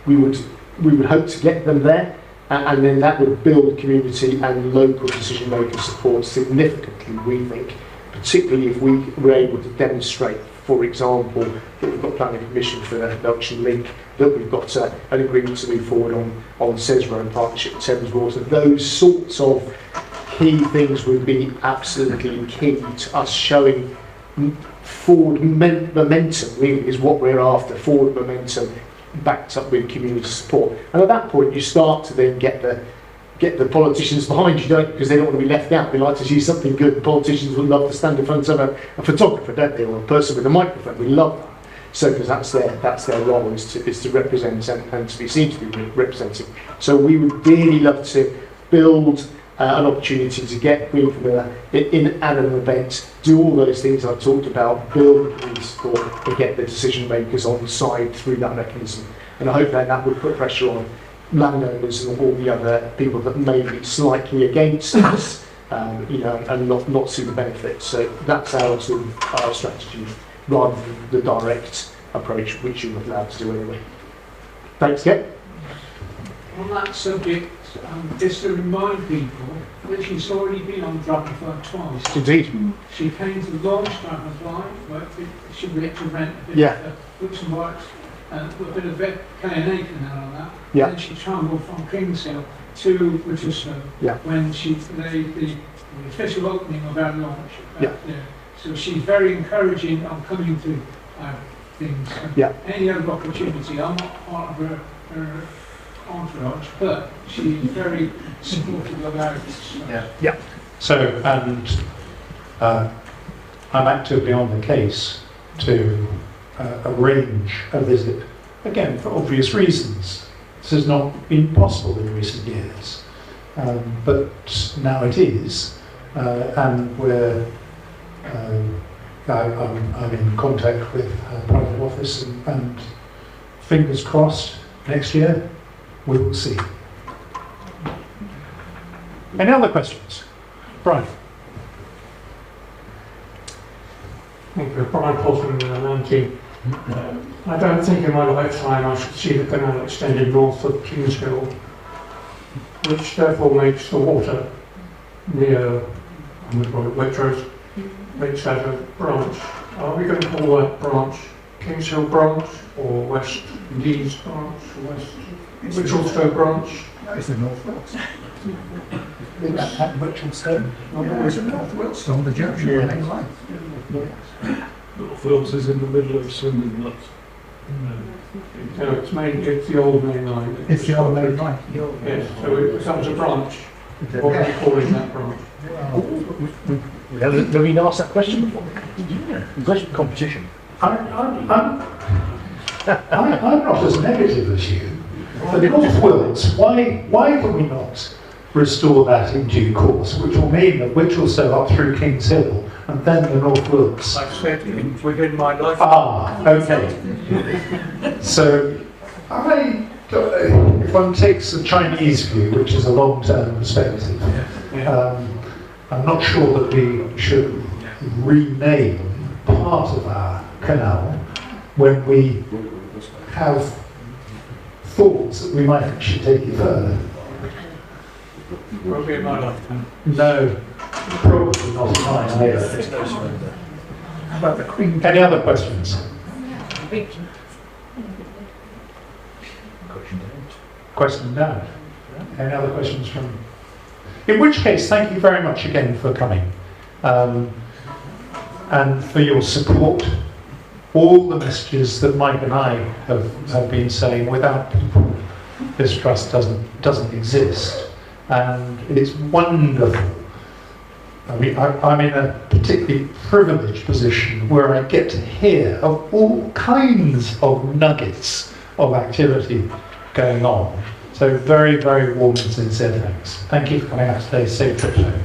we would hope to get them there, and then that would build community and local decision maker support significantly. We think, particularly if we were able to demonstrate, for example, that we've got planning permission for the production link, that we've got an agreement to move forward on CESRA in partnership with Thames Water. Those sorts of key things would be absolutely key to us showing forward momentum, really, is what we're after, forward momentum backed up with community support. And at that point, you start to then get the politicians behind you, don't you? Because they don't want to be left out. They like to see something good. The politicians would love to stand in front of a photographer, don't they, or a person with a microphone. We love that. So, because that's their role, is to represent and to be seen to be representing. So we would really love to build an opportunity to get Queen Camilla in at an event, do all those things I've talked about, build the community support, and get the decision makers on side through that mechanism. And I hope that would put pressure on landowners and all the other people that may be slightly against us, and not see the benefits. So that's our strategy, rather than the direct approach, which you were allowed to do anyway. Thanks, Kate. On that subject, just to remind people that she's already been on Dragonfly twice. Indeed. She came to launch Dragonfly, where she was able to rent a bit of Wilts Berks, a bit of K&A Canal on that. Yeah. Then she travelled from Kings Hill to Richardson when the official opening of our launch. So she's very encouraging on coming to things. Any other opportunity, I'm not part of her entourage, but she's very supportive of ours. So, and I'm actively on the case to arrange a visit, again, for obvious reasons. This has not been possible in recent years, but now it is, and I'm in contact with private office, and fingers crossed, next year we will see. Any other questions? Brian. Thank you. Brian Paulson, Nancy. I don't think in my lifetime I should see the canal extended north of Kings Hill, which therefore makes the water near, I'm going to call it Waitrose, makes that a branch. Are we going to call that branch Kings Hill branch, or West Leeds branch, or West Whitchelston branch? It's the North Wilts. At Whitchelston. It's North Wiltstone, the junction of the main line. North Wilts is in the middle of Swindon Lots. So it's the old main line. It's the old main line. Yes, so it becomes a branch. What are we calling that branch? We haven't asked that question before. Question competition. I'm not as negative as you. For the North Wilts, why can we not restore that in due course, which will mean that Whitchelston up through Kings Hill and then the North Wilts? Like I said, within my life. Okay. So, if one takes the Chinese view, which is a long-term perspective, I'm not sure that we should rename part of our canal when we have thoughts that we might actually take it further. Won't be in my lifetime. No, probably not in mine either. How about the Queen? Any other questions? Question down. Any other questions from? In which case, thank you very much again for coming and for your support. All the messages that Mike and I have been saying, without people, this trust doesn't exist, and it's wonderful. I mean, I'm in a particularly privileged position where I get to hear of all kinds of nuggets of activity going on. So very, very warm and sincere thanks. Thank you for coming out today. Safe trip home.